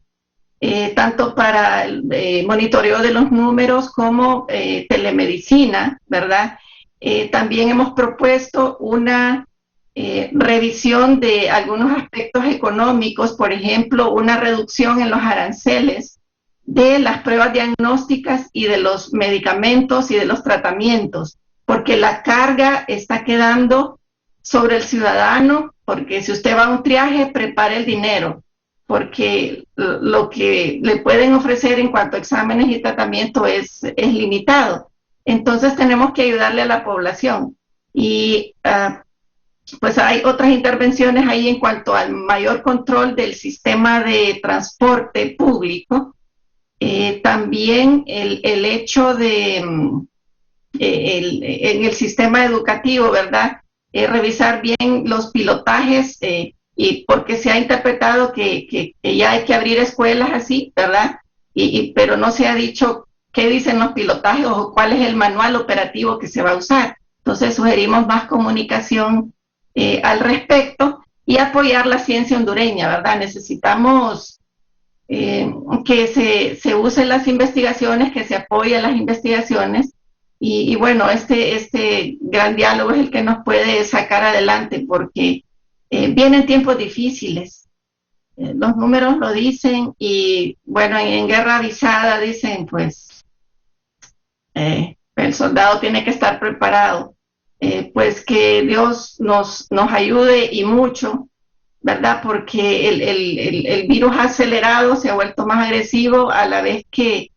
tanto para el monitoreo de los números como telemedicina, ¿verdad? También hemos propuesto una revisión de algunos aspectos económicos, por ejemplo, una reducción en los aranceles de las pruebas diagnósticas y de los medicamentos y de los tratamientos, porque la carga está quedando sobre el ciudadano, porque si usted va a un triaje, prepare el dinero, porque lo que le pueden ofrecer en cuanto a exámenes y tratamiento es limitado. Entonces tenemos que ayudarle a la población. Y pues hay otras intervenciones ahí en cuanto al mayor control del sistema de transporte público. También el hecho de en el sistema educativo, ¿verdad? Revisar bien los pilotajes y porque se ha interpretado que ya hay que abrir escuelas así, ¿verdad? Pero no se ha dicho qué dicen los pilotajes o cuál es el manual operativo que se va a usar. Entonces sugerimos más comunicación al respecto y apoyar la ciencia hondureña, ¿verdad? Necesitamos que se usen las investigaciones, que se apoyen las investigaciones y bueno, este gran diálogo es el que nos puede sacar adelante porque vienen tiempos difíciles. Los números lo dicen y bueno, en guerra avisada dicen pues el soldado tiene que estar preparado. Pues que Dios nos ayude y mucho, ¿verdad? Porque el virus ha acelerado, se ha vuelto más agresivo a la vez que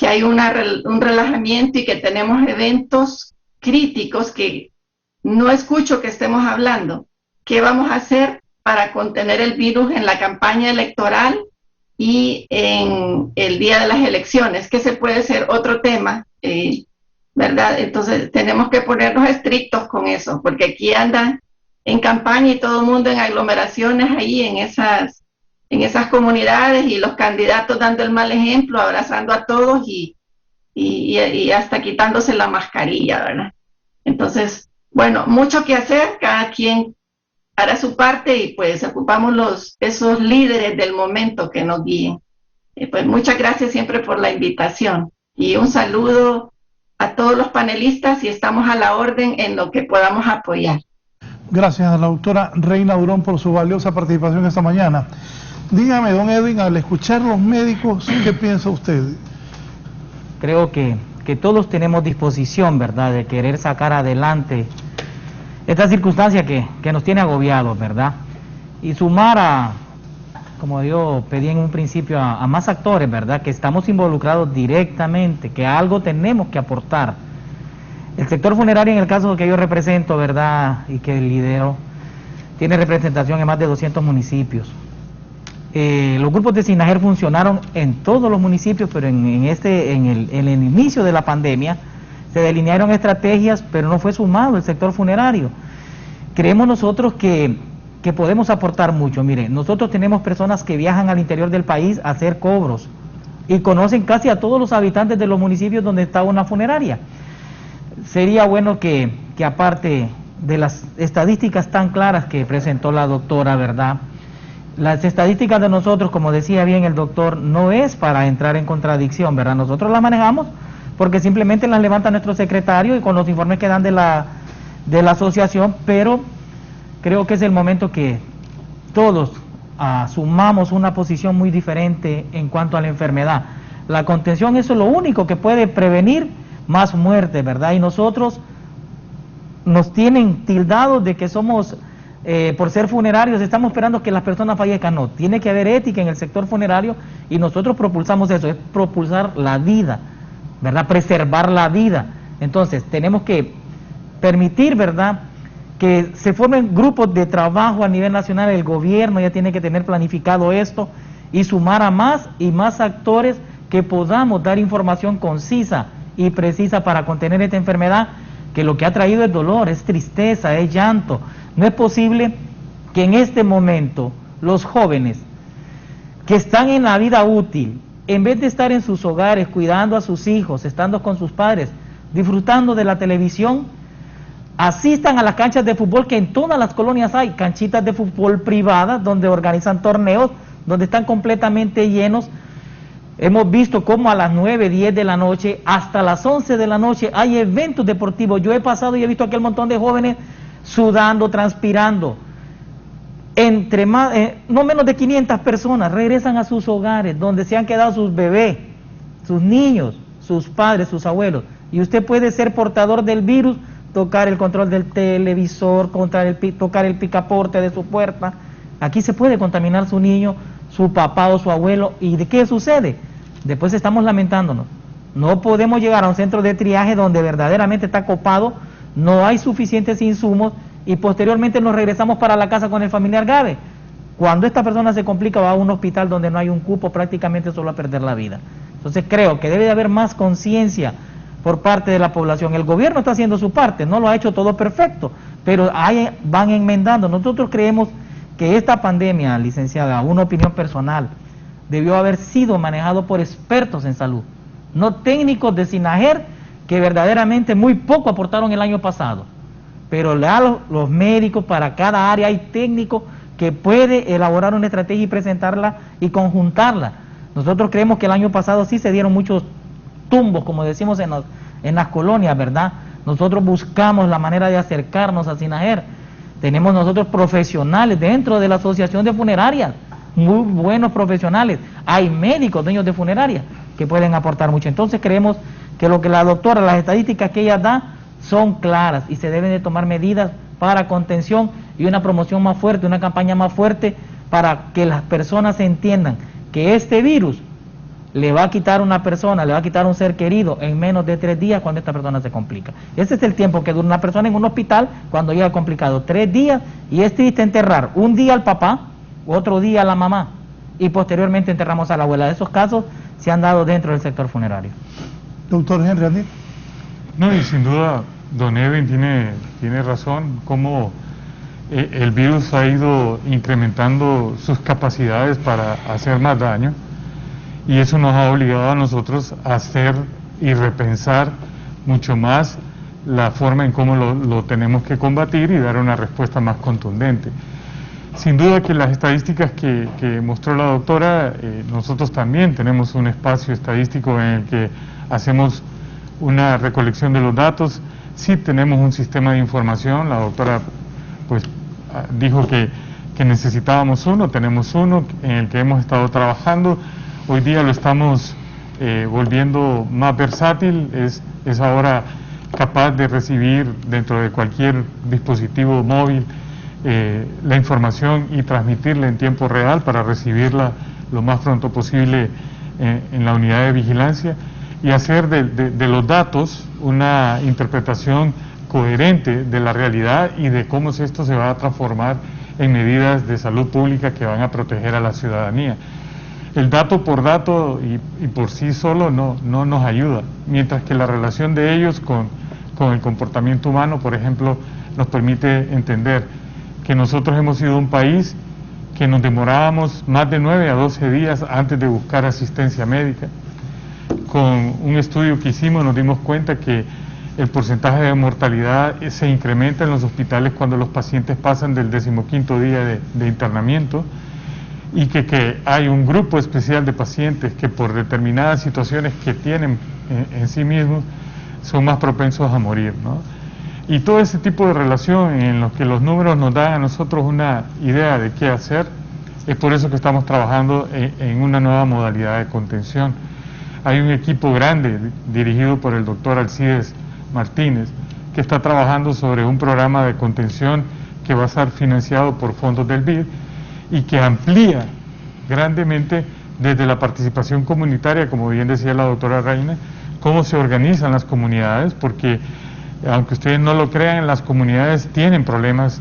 hay un relajamiento y que tenemos eventos críticos que no escucho que estemos hablando. ¿Qué vamos a hacer para contener el virus en la campaña electoral y en el día de las elecciones? Que se puede ser otro tema, ¿verdad? Entonces tenemos que ponernos estrictos con eso, porque aquí andan en campaña y todo el mundo en aglomeraciones ahí en esas comunidades y los candidatos dando el mal ejemplo, abrazando a todos y hasta quitándose la mascarilla, ¿verdad? Entonces, bueno, mucho que hacer, cada quien hará su parte y pues ocupamos esos líderes del momento que nos guíen. Pues muchas gracias siempre por la invitación y un saludo a todos los panelistas y estamos a la orden en lo que podamos apoyar. Gracias a la doctora Reina Durón por su valiosa participación esta mañana. Dígame, don Edwin, al escuchar los médicos, ¿qué piensa usted? Creo que todos tenemos disposición, ¿verdad?, de querer sacar adelante esta circunstancia que nos tiene agobiados, ¿verdad? Y sumar como yo pedí en un principio, a más actores, ¿verdad?, que estamos involucrados directamente, que algo tenemos que aportar. El sector funerario, en el caso que yo represento, ¿verdad?, y que lidero, tiene representación en más de 200 municipios. Los grupos de SINAGER funcionaron en todos los municipios, pero en el inicio de la pandemia se delinearon estrategias, pero no fue sumado el sector funerario. Creemos nosotros que podemos aportar mucho. Mire, nosotros tenemos personas que viajan al interior del país a hacer cobros y conocen casi a todos los habitantes de los municipios donde está una funeraria. Sería bueno que aparte de las estadísticas tan claras que presentó la doctora, ¿verdad?, las estadísticas de nosotros, como decía bien el doctor, no es para entrar en contradicción, ¿verdad? Nosotros las manejamos porque simplemente las levanta nuestro secretario y con los informes que dan de la asociación, pero creo que es el momento que todos asumamos una posición muy diferente en cuanto a la enfermedad. La contención, eso es lo único que puede prevenir más muerte, ¿verdad? Y nosotros nos tienen tildados de que somos... por ser funerarios, estamos esperando que las personas fallezcan. No, tiene que haber ética en el sector funerario y nosotros propulsamos eso, es propulsar la vida, ¿verdad?, preservar la vida. Entonces, tenemos que permitir, ¿verdad?, que se formen grupos de trabajo a nivel nacional. El gobierno ya tiene que tener planificado esto y sumar a más y más actores que podamos dar información concisa y precisa para contener esta enfermedad, que lo que ha traído es dolor, es tristeza, es llanto. No es posible que en este momento los jóvenes que están en la vida útil, en vez de estar en sus hogares cuidando a sus hijos, estando con sus padres, disfrutando de la televisión, asistan a las canchas de fútbol, que en todas las colonias hay canchitas de fútbol privadas donde organizan torneos, donde están completamente llenos, Hemos visto cómo a las 9, 10 de la noche, hasta las 11 de la noche, hay eventos deportivos. Yo he pasado y he visto aquel montón de jóvenes sudando, transpirando. No menos de 500 personas regresan a sus hogares, donde se han quedado sus bebés, sus niños, sus padres, sus abuelos. Y usted puede ser portador del virus, tocar el control del televisor, tocar el picaporte de su puerta. Aquí se puede contaminar su niño, su papá o su abuelo. ¿Y de qué sucede? Después estamos lamentándonos. No podemos llegar a un centro de triaje donde verdaderamente está copado, no hay suficientes insumos y posteriormente nos regresamos para la casa con el familiar grave. Cuando esta persona se complica, va a un hospital donde no hay un cupo, prácticamente solo a perder la vida. Entonces creo que debe de haber más conciencia por parte de la población. El gobierno está haciendo su parte, no lo ha hecho todo perfecto, pero van enmendando. Nosotros creemos que esta pandemia, licenciada, una opinión personal, debió haber sido manejado por expertos en salud, no técnicos de SINAGER, que verdaderamente muy poco aportaron el año pasado. Pero los médicos, para cada área hay técnicos que puede elaborar una estrategia y presentarla y conjuntarla. Nosotros creemos que el año pasado sí se dieron muchos tumbos, como decimos en las colonias, ¿verdad? Nosotros buscamos la manera de acercarnos a SINAGER. Tenemos nosotros profesionales dentro de la asociación de funerarias, muy buenos profesionales. Hay médicos, dueños de funerarias, que pueden aportar mucho. Entonces creemos que lo que la doctora, las estadísticas que ella da, son claras y se deben de tomar medidas para contención y una promoción más fuerte, una campaña más fuerte para que las personas entiendan que este virus le va a quitar una persona, le va a quitar un ser querido en menos de 3 días cuando esta persona se complica. Ese es el tiempo que dura una persona en un hospital cuando llega complicado, 3 días, y es triste enterrar un día al papá, otro día a la mamá y posteriormente enterramos a la abuela. Esos casos se han dado dentro del sector funerario. Doctor Henry Andí. No, y sin duda, don Edwin tiene razón, cómo el virus ha ido incrementando sus capacidades para hacer más daño, y eso nos ha obligado a nosotros a hacer y repensar mucho más la forma en cómo lo tenemos que combatir y dar una respuesta más contundente. Sin duda que las estadísticas que mostró la doctora, nosotros también tenemos un espacio estadístico en el que hacemos una recolección de los datos. Sí tenemos un sistema de información, la doctora pues dijo que necesitábamos uno, tenemos uno en el que hemos estado trabajando. Hoy día lo estamos volviendo más versátil, es ahora capaz de recibir dentro de cualquier dispositivo móvil la información y transmitirla en tiempo real para recibirla lo más pronto posible en la unidad de vigilancia y hacer de los datos una interpretación coherente de la realidad y de cómo esto se va a transformar en medidas de salud pública que van a proteger a la ciudadanía. El dato por dato y por sí solo no nos ayuda, mientras que la relación de ellos con el comportamiento humano, por ejemplo, nos permite entender que nosotros hemos sido un país que nos demorábamos más de 9 a 12 días antes de buscar asistencia médica. Con un estudio que hicimos nos dimos cuenta que el porcentaje de mortalidad se incrementa en los hospitales cuando los pacientes pasan del 15º día de internamiento, y que hay un grupo especial de pacientes que por determinadas situaciones que tienen en sí mismos son más propensos a morir, ¿no? Y todo ese tipo de relación en los que los números nos dan a nosotros una idea de qué hacer, es por eso que estamos trabajando en una nueva modalidad de contención. Hay un equipo grande dirigido por el doctor Alcides Martínez que está trabajando sobre un programa de contención que va a ser financiado por fondos del BID y que amplía grandemente desde la participación comunitaria, como bien decía la doctora Reina, cómo se organizan las comunidades, porque aunque ustedes no lo crean, las comunidades tienen problemas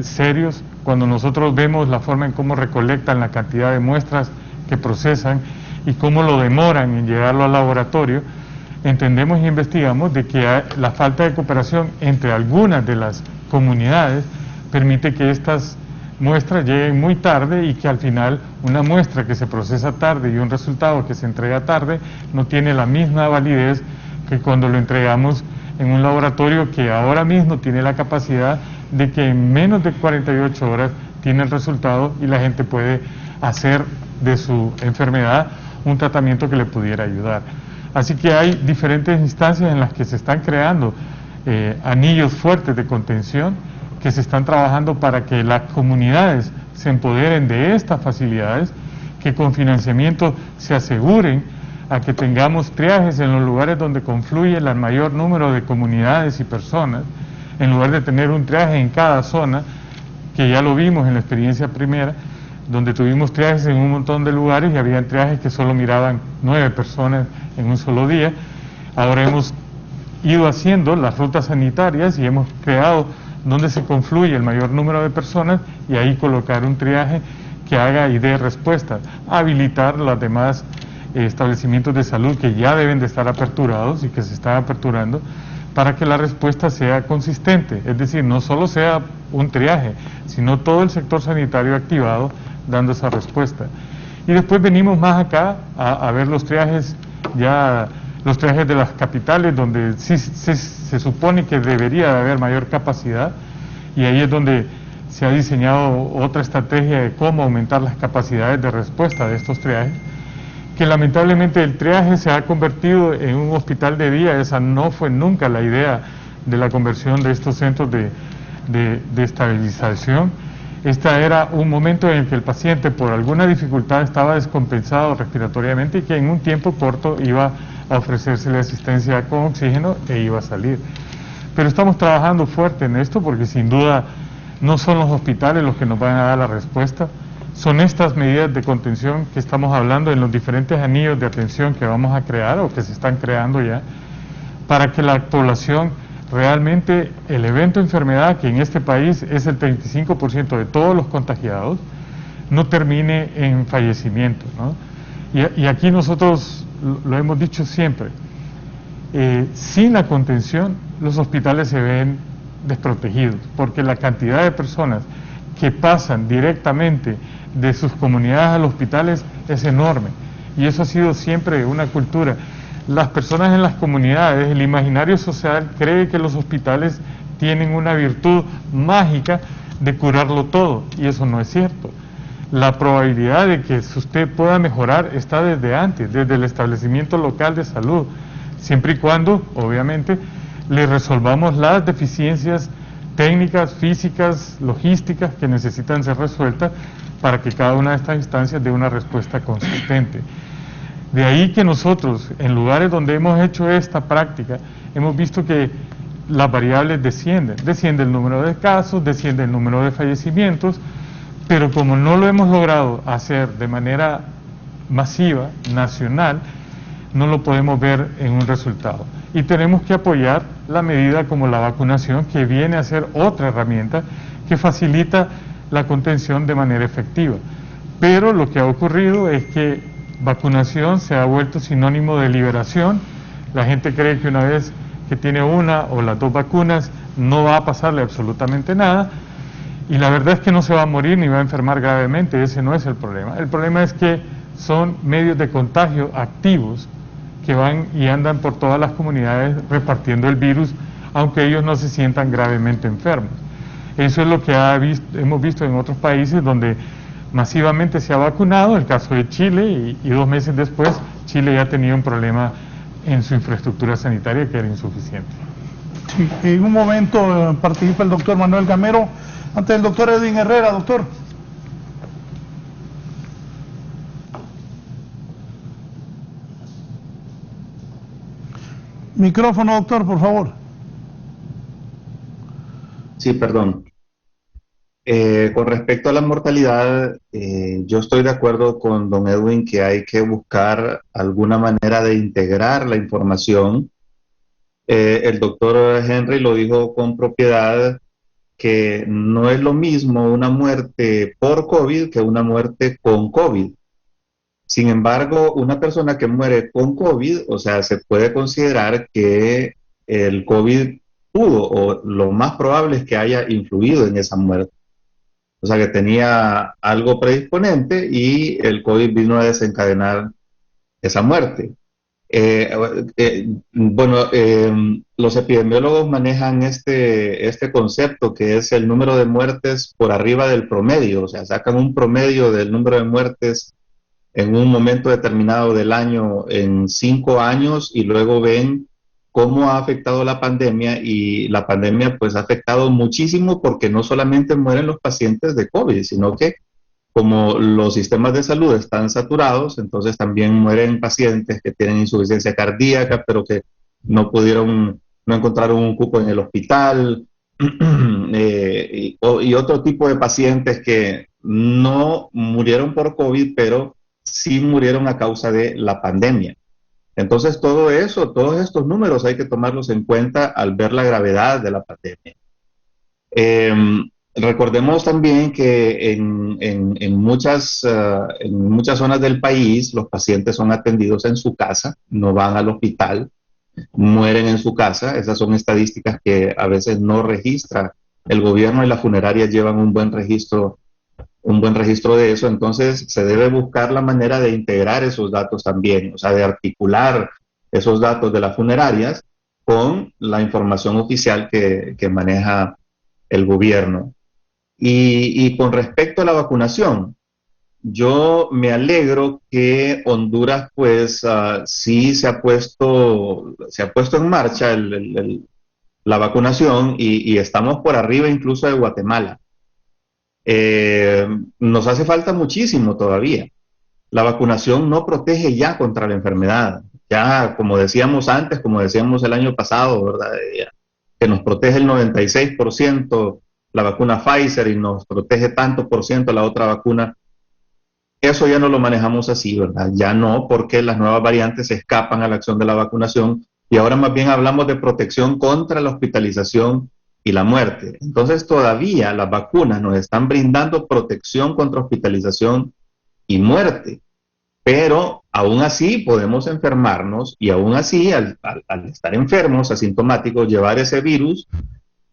serios. Cuando nosotros vemos la forma en cómo recolectan la cantidad de muestras que procesan y cómo lo demoran en llevarlo al laboratorio, entendemos y investigamos de que la falta de cooperación entre algunas de las comunidades permite que estas muestras lleguen muy tarde y que al final una muestra que se procesa tarde y un resultado que se entrega tarde no tiene la misma validez que cuando lo entregamos en un laboratorio que ahora mismo tiene la capacidad de que en menos de 48 horas tiene el resultado y la gente puede hacer de su enfermedad un tratamiento que le pudiera ayudar. Así que hay diferentes instancias en las que se están creando anillos fuertes de contención que se están trabajando para que las comunidades se empoderen de estas facilidades, que con financiamiento se aseguren a que tengamos triajes en los lugares donde confluye el mayor número de comunidades y personas, en lugar de tener un triaje en cada zona, que ya lo vimos en la experiencia primera, donde tuvimos triajes en un montón de lugares y había triajes que solo miraban 9 personas en un solo día. Ahora hemos ido haciendo las rutas sanitarias y hemos creado donde se confluye el mayor número de personas y ahí colocar un triaje que haga y dé respuesta, habilitar los demás establecimientos de salud que ya deben de estar aperturados y que se están aperturando para que la respuesta sea consistente, es decir, no solo sea un triaje, sino todo el sector sanitario activado dando esa respuesta. Y después venimos más acá a ver los triajes, ya los triajes de las capitales, donde sí se supone que debería de haber mayor capacidad, y ahí es donde se ha diseñado otra estrategia de cómo aumentar las capacidades de respuesta de estos triajes, que lamentablemente el triaje se ha convertido en un hospital de día. Esa no fue nunca la idea de la conversión de estos centros de estabilización. Esta era un momento en el que el paciente por alguna dificultad estaba descompensado respiratoriamente y que en un tiempo corto iba a ofrecérsele asistencia con oxígeno e iba a salir. Pero estamos trabajando fuerte en esto porque sin duda no son los hospitales los que nos van a dar la respuesta, son estas medidas de contención que estamos hablando en los diferentes anillos de atención que vamos a crear o que se están creando ya, para que la población realmente, el evento enfermedad, que en este país es el 35% de todos los contagiados, no termine en fallecimiento, ¿no? Y aquí nosotros lo hemos dicho siempre, sin la contención los hospitales se ven desprotegidos, porque la cantidad de personas que pasan directamente de sus comunidades a los hospitales es enorme, y eso ha sido siempre una cultura. Las personas en las comunidades, el imaginario social cree que los hospitales tienen una virtud mágica de curarlo todo, y eso no es cierto. La probabilidad de que usted pueda mejorar está desde antes, desde el establecimiento local de salud, siempre y cuando, obviamente, le resolvamos las deficiencias técnicas, físicas, logísticas que necesitan ser resueltas para que cada una de estas instancias dé una respuesta consistente. De ahí que nosotros, en lugares donde hemos hecho esta práctica, hemos visto que las variables descienden. Desciende el número de casos, desciende el número de fallecimientos, pero como no lo hemos logrado hacer de manera masiva, nacional, no lo podemos ver en un resultado. Y tenemos que apoyar la medida como la vacunación, que viene a ser otra herramienta que facilita la contención de manera efectiva. Pero lo que ha ocurrido es que vacunación se ha vuelto sinónimo de liberación. La gente cree que una vez que tiene una o las dos vacunas no va a pasarle absolutamente nada, y la verdad es que no se va a morir ni va a enfermar gravemente. Ese no es el problema. El problema es que son medios de contagio activos que van y andan por todas las comunidades repartiendo el virus, aunque ellos no se sientan gravemente enfermos. Eso es lo que hemos visto en otros países donde masivamente se ha vacunado, el caso de Chile, y 2 meses después Chile ya tenía un problema en su infraestructura sanitaria que era insuficiente. Sí, en un momento participa el doctor Manuel Gamero, antes el doctor Edwin Herrera. Doctor. Micrófono, doctor, por favor. Sí, perdón. Con respecto a la mortalidad, yo estoy de acuerdo con don Edwin que hay que buscar alguna manera de integrar la información. El doctor Henry lo dijo con propiedad, que no es lo mismo una muerte por COVID que una muerte con COVID. Sin embargo, una persona que muere con COVID, o sea, se puede considerar que el COVID pudo, o lo más probable es que haya influido en esa muerte. O sea, que tenía algo predisponente y el COVID vino a desencadenar esa muerte. Los epidemiólogos manejan este concepto que es el número de muertes por arriba del promedio, o sea, sacan un promedio del número de muertes en un momento determinado del año en 5 años y luego ven cómo ha afectado la pandemia, y la pandemia pues ha afectado muchísimo porque no solamente mueren los pacientes de COVID, sino que como los sistemas de salud están saturados, entonces también mueren pacientes que tienen insuficiencia cardíaca, pero que no encontraron un cupo en el hospital, y otro tipo de pacientes que no murieron por COVID, pero sí murieron a causa de la pandemia. Entonces todo eso, todos estos números hay que tomarlos en cuenta al ver la gravedad de la pandemia. Recordemos también que en muchas zonas del país los pacientes son atendidos en su casa, no van al hospital, mueren en su casa. Esas son estadísticas que a veces no registra el gobierno, y las funerarias llevan un buen registro de eso. Entonces se debe buscar la manera de integrar esos datos también, o sea, de articular esos datos de las funerarias con la información oficial que maneja el gobierno. Y con respecto a la vacunación, yo me alegro que Honduras pues sí se ha puesto en marcha la vacunación, y estamos por arriba incluso de Guatemala. Nos hace falta muchísimo todavía. La vacunación no protege ya contra la enfermedad. Ya, como decíamos antes, como decíamos el año pasado, ¿verdad? Que nos protege el 96% la vacuna Pfizer y nos protege tanto por ciento la otra vacuna. Eso ya no lo manejamos así, ¿verdad? Ya no, porque las nuevas variantes escapan a la acción de la vacunación, y ahora más bien hablamos de protección contra la hospitalización y la muerte. Entonces todavía las vacunas nos están brindando protección contra hospitalización y muerte, pero aún así podemos enfermarnos, y aún así al estar enfermos, asintomáticos, llevar ese virus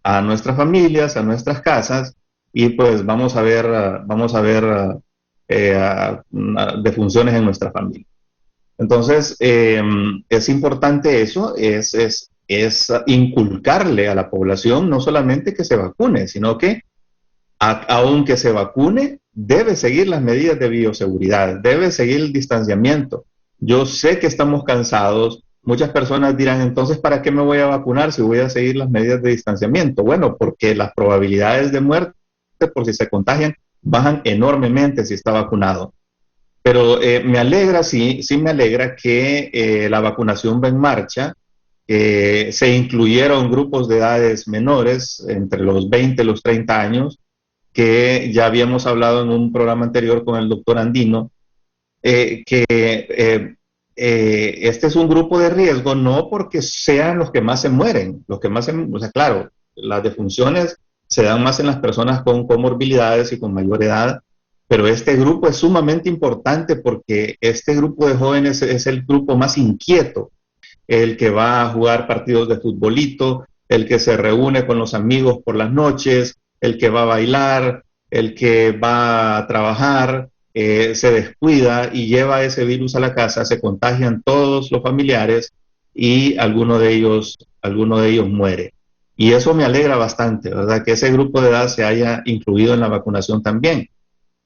a nuestras familias, a nuestras casas, y pues vamos a ver defunciones en nuestra familia. Entonces es importante eso, es inculcarle a la población no solamente que se vacune, sino que aunque se vacune, debe seguir las medidas de bioseguridad, debe seguir el distanciamiento. Yo sé que estamos cansados. Muchas personas dirán, entonces, ¿para qué me voy a vacunar si voy a seguir las medidas de distanciamiento? Bueno, porque las probabilidades de muerte por si se contagian bajan enormemente si está vacunado. Pero me alegra, sí me alegra que la vacunación va en marcha. Se incluyeron grupos de edades menores, entre los 20 y los 30 años, que ya habíamos hablado en un programa anterior con el doctor Andino, este es un grupo de riesgo, no porque sean los que más se mueren, o sea, claro, las defunciones se dan más en las personas con comorbilidades y con mayor edad, pero este grupo es sumamente importante porque este grupo de jóvenes es el grupo más inquieto, el que va a jugar partidos de futbolito, el que se reúne con los amigos por las noches, el que va a bailar, el que va a trabajar, se descuida y lleva ese virus a la casa, se contagian todos los familiares y alguno de ellos muere. Y eso me alegra bastante, ¿verdad? Que ese grupo de edad se haya incluido en la vacunación también.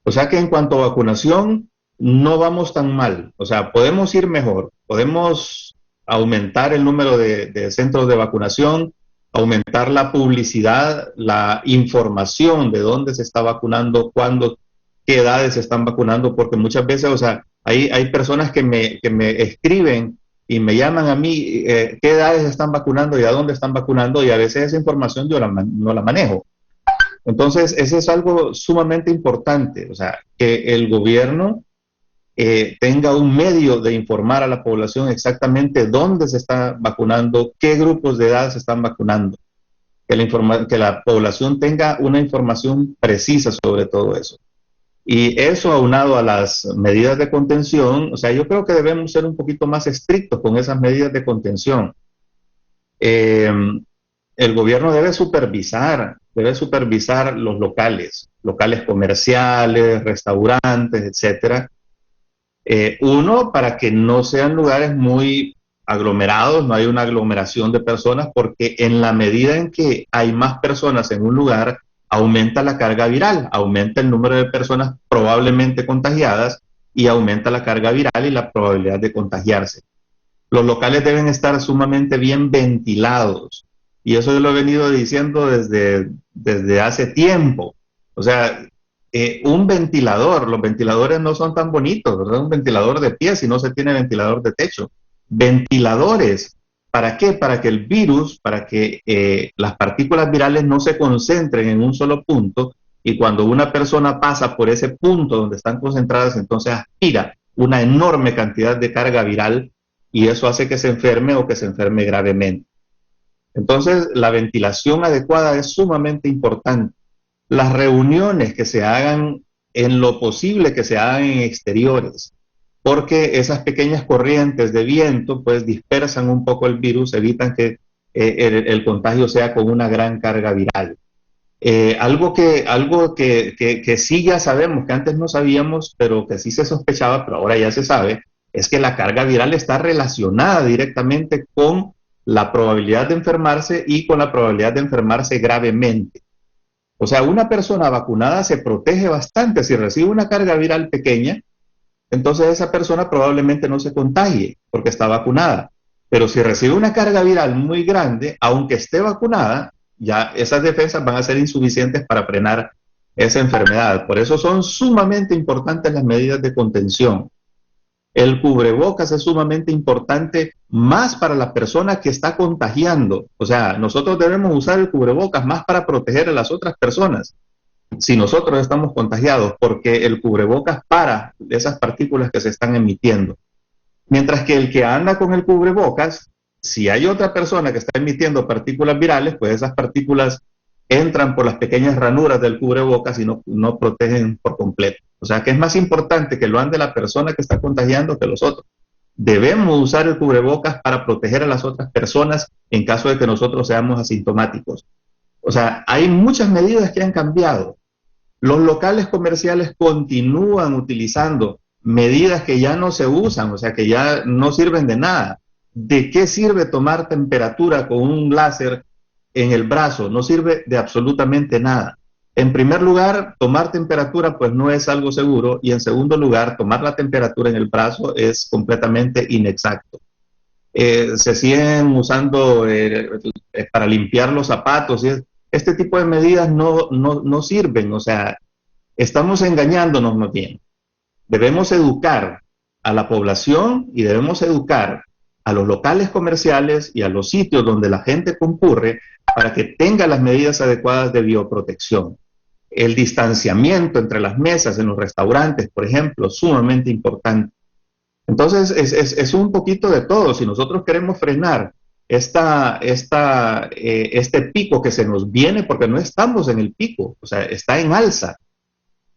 O sea que en cuanto a vacunación, no vamos tan mal. O sea, podemos ir mejor, podemos aumentar el número de centros de vacunación, aumentar la publicidad, la información de dónde se está vacunando, cuándo, qué edades se están vacunando, porque muchas veces, o sea, hay personas que me escriben y me llaman a mí qué edades están vacunando y a dónde están vacunando, y a veces esa información yo no la manejo. Entonces, eso es algo sumamente importante, o sea, que el gobierno tenga un medio de informar a la población exactamente dónde se está vacunando, qué grupos de edad se están vacunando, que la población tenga una información precisa sobre todo eso. Y eso aunado a las medidas de contención, o sea, yo creo que debemos ser un poquito más estrictos con esas medidas de contención. El gobierno debe supervisar los locales comerciales, restaurantes, etcétera. Uno, para que no sean lugares muy aglomerados, no hay una aglomeración de personas, porque en la medida en que hay más personas en un lugar, aumenta la carga viral, aumenta el número de personas probablemente contagiadas, y aumenta la carga viral y la probabilidad de contagiarse. Los locales deben estar sumamente bien ventilados, y eso yo lo he venido diciendo desde hace tiempo. O sea, un ventilador, los ventiladores no son tan bonitos, ¿verdad? Un ventilador de pie, si no se tiene ventilador de techo. Ventiladores, ¿para qué? Para que el virus, para que las partículas virales no se concentren en un solo punto, y cuando una persona pasa por ese punto donde están concentradas, entonces aspira una enorme cantidad de carga viral, y eso hace que se enferme o que se enferme gravemente. Entonces, la ventilación adecuada es sumamente importante. Las reuniones que se hagan, en lo posible que se hagan en exteriores, porque esas pequeñas corrientes de viento pues dispersan un poco el virus, evitan que el contagio sea con una gran carga viral. Algo que sí ya sabemos, que antes no sabíamos, pero que sí se sospechaba, pero ahora ya se sabe, es que la carga viral está relacionada directamente con la probabilidad de enfermarse y con la probabilidad de enfermarse gravemente. O sea, una persona vacunada se protege bastante. Si recibe una carga viral pequeña, entonces esa persona probablemente no se contagie porque está vacunada. Pero si recibe una carga viral muy grande, aunque esté vacunada, ya esas defensas van a ser insuficientes para frenar esa enfermedad. Por eso son sumamente importantes las medidas de contención. El cubrebocas es sumamente importante más para la persona que está contagiando. O sea, nosotros debemos usar el cubrebocas más para proteger a las otras personas si nosotros estamos contagiados, porque el cubrebocas para esas partículas que se están emitiendo. Mientras que el que anda con el cubrebocas, si hay otra persona que está emitiendo partículas virales, pues esas partículas entran por las pequeñas ranuras del cubrebocas y no protegen por completo. O sea que es más importante que lo ande la persona que está contagiando que los otros. Debemos usar el cubrebocas para proteger a las otras personas en caso de que nosotros seamos asintomáticos. O sea, hay muchas medidas que han cambiado. Los locales comerciales continúan utilizando medidas que ya no se usan, o sea, que ya no sirven de nada. ¿De qué sirve tomar temperatura con un láser en el brazo? No sirve de absolutamente nada. En primer lugar, tomar temperatura pues no es algo seguro, y en segundo lugar, tomar la temperatura en el brazo es completamente inexacto. Se siguen usando para limpiar los zapatos, y este tipo de medidas no sirven. O sea, estamos engañándonos más bien. Debemos educar a la población y debemos educar a los locales comerciales y a los sitios donde la gente concurre para que tenga las medidas adecuadas de bioprotección. El distanciamiento entre las mesas en los restaurantes, por ejemplo, es sumamente importante. Entonces, es un poquito de todo. Si nosotros queremos frenar este pico que se nos viene, porque no estamos en el pico, o sea, está en alza,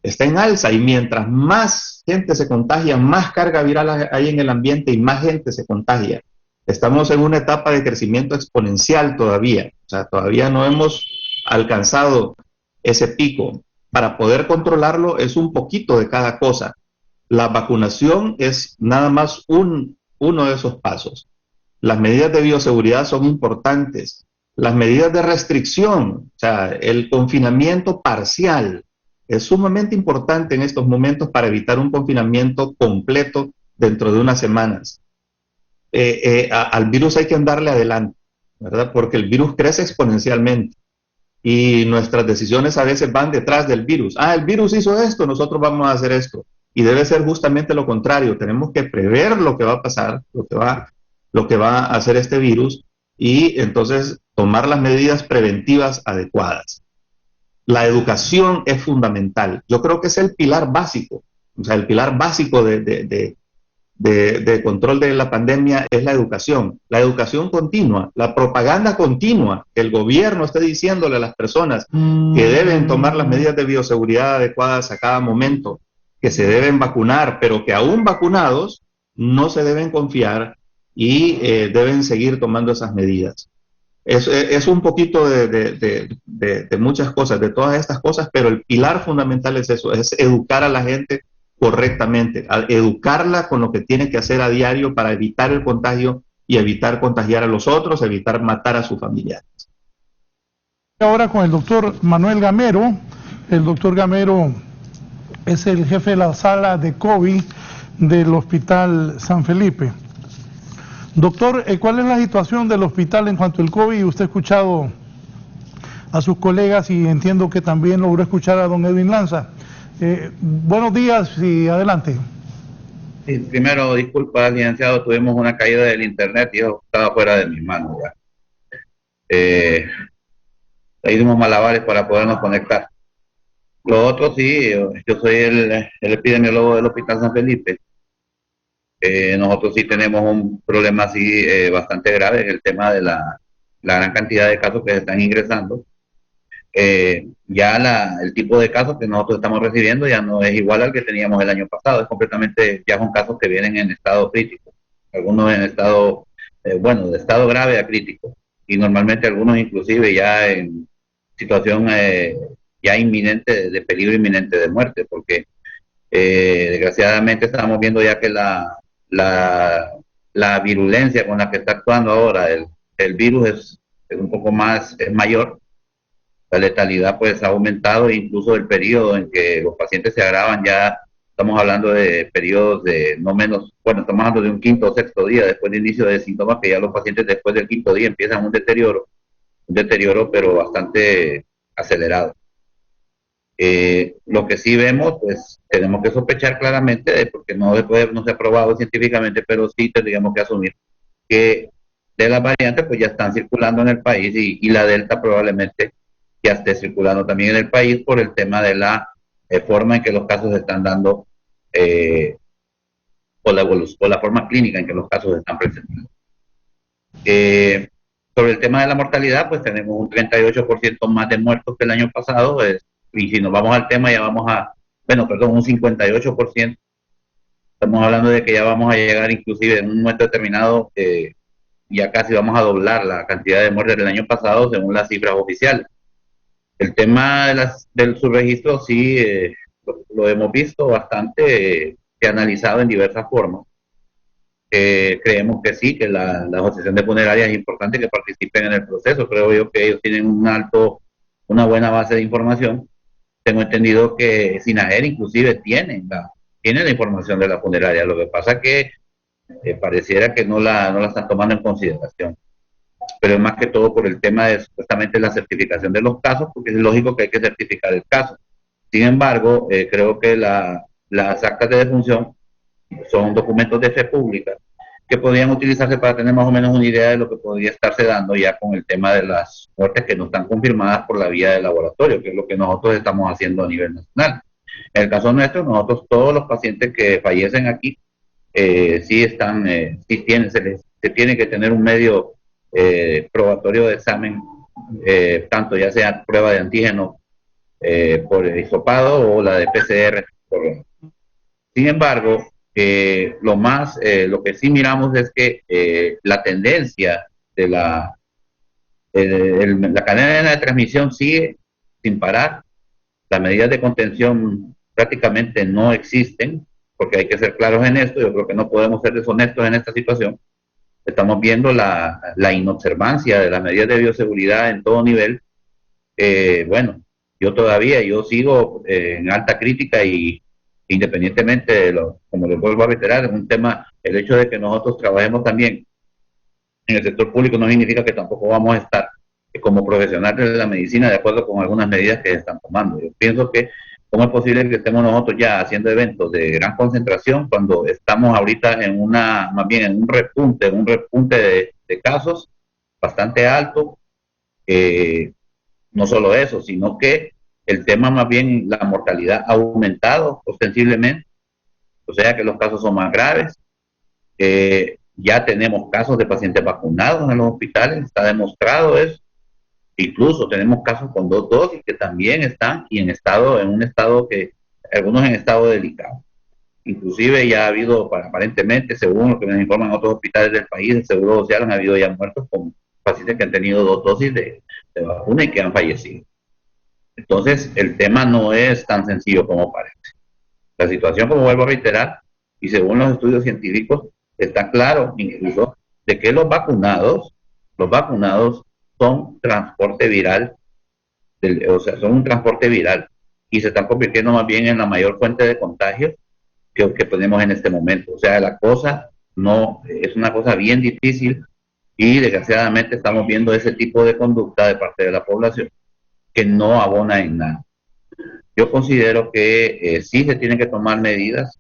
y mientras más gente se contagia, más carga viral hay en el ambiente y más gente se contagia. Estamos en una etapa de crecimiento exponencial todavía, o sea, todavía no hemos alcanzado ese pico. Para poder controlarlo es un poquito de cada cosa. La vacunación es nada más uno de esos pasos. Las medidas de bioseguridad son importantes. Las medidas de restricción, o sea, el confinamiento parcial, es sumamente importante en estos momentos para evitar un confinamiento completo dentro de unas semanas. Al virus hay que andarle adelante, ¿verdad? Porque el virus crece exponencialmente y nuestras decisiones a veces van detrás del virus. El virus hizo esto, nosotros vamos a hacer esto. Y debe ser justamente lo contrario. Tenemos que prever lo que va a pasar, lo que va a hacer este virus, y entonces tomar las medidas preventivas adecuadas. La educación es fundamental. Yo creo que es el pilar básico. O sea, el pilar básico de control de la pandemia es la educación continua, la propaganda continua, que el gobierno esté diciéndole a las personas que deben tomar las medidas de bioseguridad adecuadas a cada momento, que se deben vacunar, pero que aún vacunados no se deben confiar y deben seguir tomando esas medidas. Es un poquito de muchas cosas, de todas estas cosas, pero el pilar fundamental es eso, es educar a la gente correctamente, educarla con lo que tiene que hacer a diario para evitar el contagio y evitar contagiar a los otros, evitar matar a sus familiares. Ahora con el doctor Manuel Gamero. El doctor Gamero es el jefe de la sala de COVID del Hospital San Felipe. Doctor, ¿cuál es la situación del hospital en cuanto al COVID? Usted ha escuchado a sus colegas y entiendo que también logró escuchar a don Edwin Lanza. Buenos días y adelante. Sí, primero, disculpa, licenciado, tuvimos una caída del internet y eso estaba fuera de mis manos ya. Hicimos malabares para podernos conectar. Lo otro, sí, yo soy el epidemiólogo del Hospital San Felipe. Nosotros sí tenemos un problema así bastante grave en el tema de la gran cantidad de casos que se están ingresando. Ya el tipo de casos que nosotros estamos recibiendo ya no es igual al que teníamos el año pasado, es completamente, ya son casos que vienen en estado crítico, algunos en estado, de estado grave a crítico, y normalmente algunos inclusive ya en situación ya inminente, de peligro inminente de muerte, porque desgraciadamente estamos viendo ya que la virulencia con la que está actuando ahora el virus es un poco más, es mayor. La letalidad pues ha aumentado, incluso el periodo en que los pacientes se agravan, ya estamos hablando de periodos de no menos, estamos hablando de un quinto o sexto día después del inicio de síntomas, que ya los pacientes después del quinto día empiezan un deterioro pero bastante acelerado. Lo que sí vemos, pues tenemos que sospechar claramente, porque no se ha probado científicamente, pero sí tendríamos que asumir que de las variantes pues ya están circulando en el país y la Delta probablemente ya esté circulando también en el país por el tema de la forma en que los casos se están dando o la forma clínica en que los casos se están presentando. Sobre el tema de la mortalidad, pues tenemos un 38% más de muertos que el año pasado, y si nos vamos al tema ya vamos un 58%. Estamos hablando de que ya vamos a llegar inclusive en un momento determinado, ya casi vamos a doblar la cantidad de muertes del año pasado según las cifras oficiales. El tema del subregistro sí lo hemos visto bastante, se ha analizado en diversas formas. Creemos que sí, que la asociación de funerarias es importante que participen en el proceso. Creo yo que ellos tienen una buena base de información. Tengo entendido que SINAGER inclusive tiene la información de la funeraria. Lo que pasa es que pareciera que no la están tomando en consideración. Pero es más que todo por el tema de supuestamente la certificación de los casos, porque es lógico que hay que certificar el caso. Sin embargo, creo que las actas de defunción son documentos de fe pública que podrían utilizarse para tener más o menos una idea de lo que podría estarse dando ya con el tema de las muertes que no están confirmadas por la vía del laboratorio, que es lo que nosotros estamos haciendo a nivel nacional. En el caso nuestro, nosotros todos los pacientes que fallecen aquí se tiene que tener un medio probatorio de examen, tanto ya sea prueba de antígeno por el hisopado o la de PCR. Sin embargo, lo que sí miramos es que la tendencia de la cadena de transmisión sigue sin parar. Las medidas de contención prácticamente no existen, porque hay que ser claros en esto. Yo creo que no podemos ser deshonestos en esta situación. Estamos viendo la inobservancia de las medidas de bioseguridad en todo nivel. Yo sigo en alta crítica y independientemente de como les vuelvo a reiterar, es un tema, el hecho de que nosotros trabajemos también en el sector público no significa que tampoco vamos a estar como profesionales de la medicina de acuerdo con algunas medidas que se están tomando. Yo pienso que ¿cómo es posible que estemos nosotros ya haciendo eventos de gran concentración cuando estamos ahorita en un repunte de casos bastante alto? No solo eso, sino que el tema más bien, la mortalidad ha aumentado ostensiblemente, o sea que los casos son más graves. Ya tenemos casos de pacientes vacunados en los hospitales, está demostrado eso. Incluso tenemos casos con 2 dosis que también están algunos en estado delicado. Inclusive ya ha habido, aparentemente, según lo que nos informan otros hospitales del país, el Seguro Social, han habido ya muertos con pacientes que han tenido 2 dosis de vacuna y que han fallecido. Entonces, el tema no es tan sencillo como parece. La situación, como vuelvo a reiterar, y según los estudios científicos, está claro incluso de que los vacunados son transporte viral, son un transporte viral y se están convirtiendo más bien en la mayor fuente de contagios que tenemos en este momento. O sea, la cosa no es una cosa bien difícil y desgraciadamente estamos viendo ese tipo de conducta de parte de la población que no abona en nada. Yo considero que sí se tienen que tomar medidas,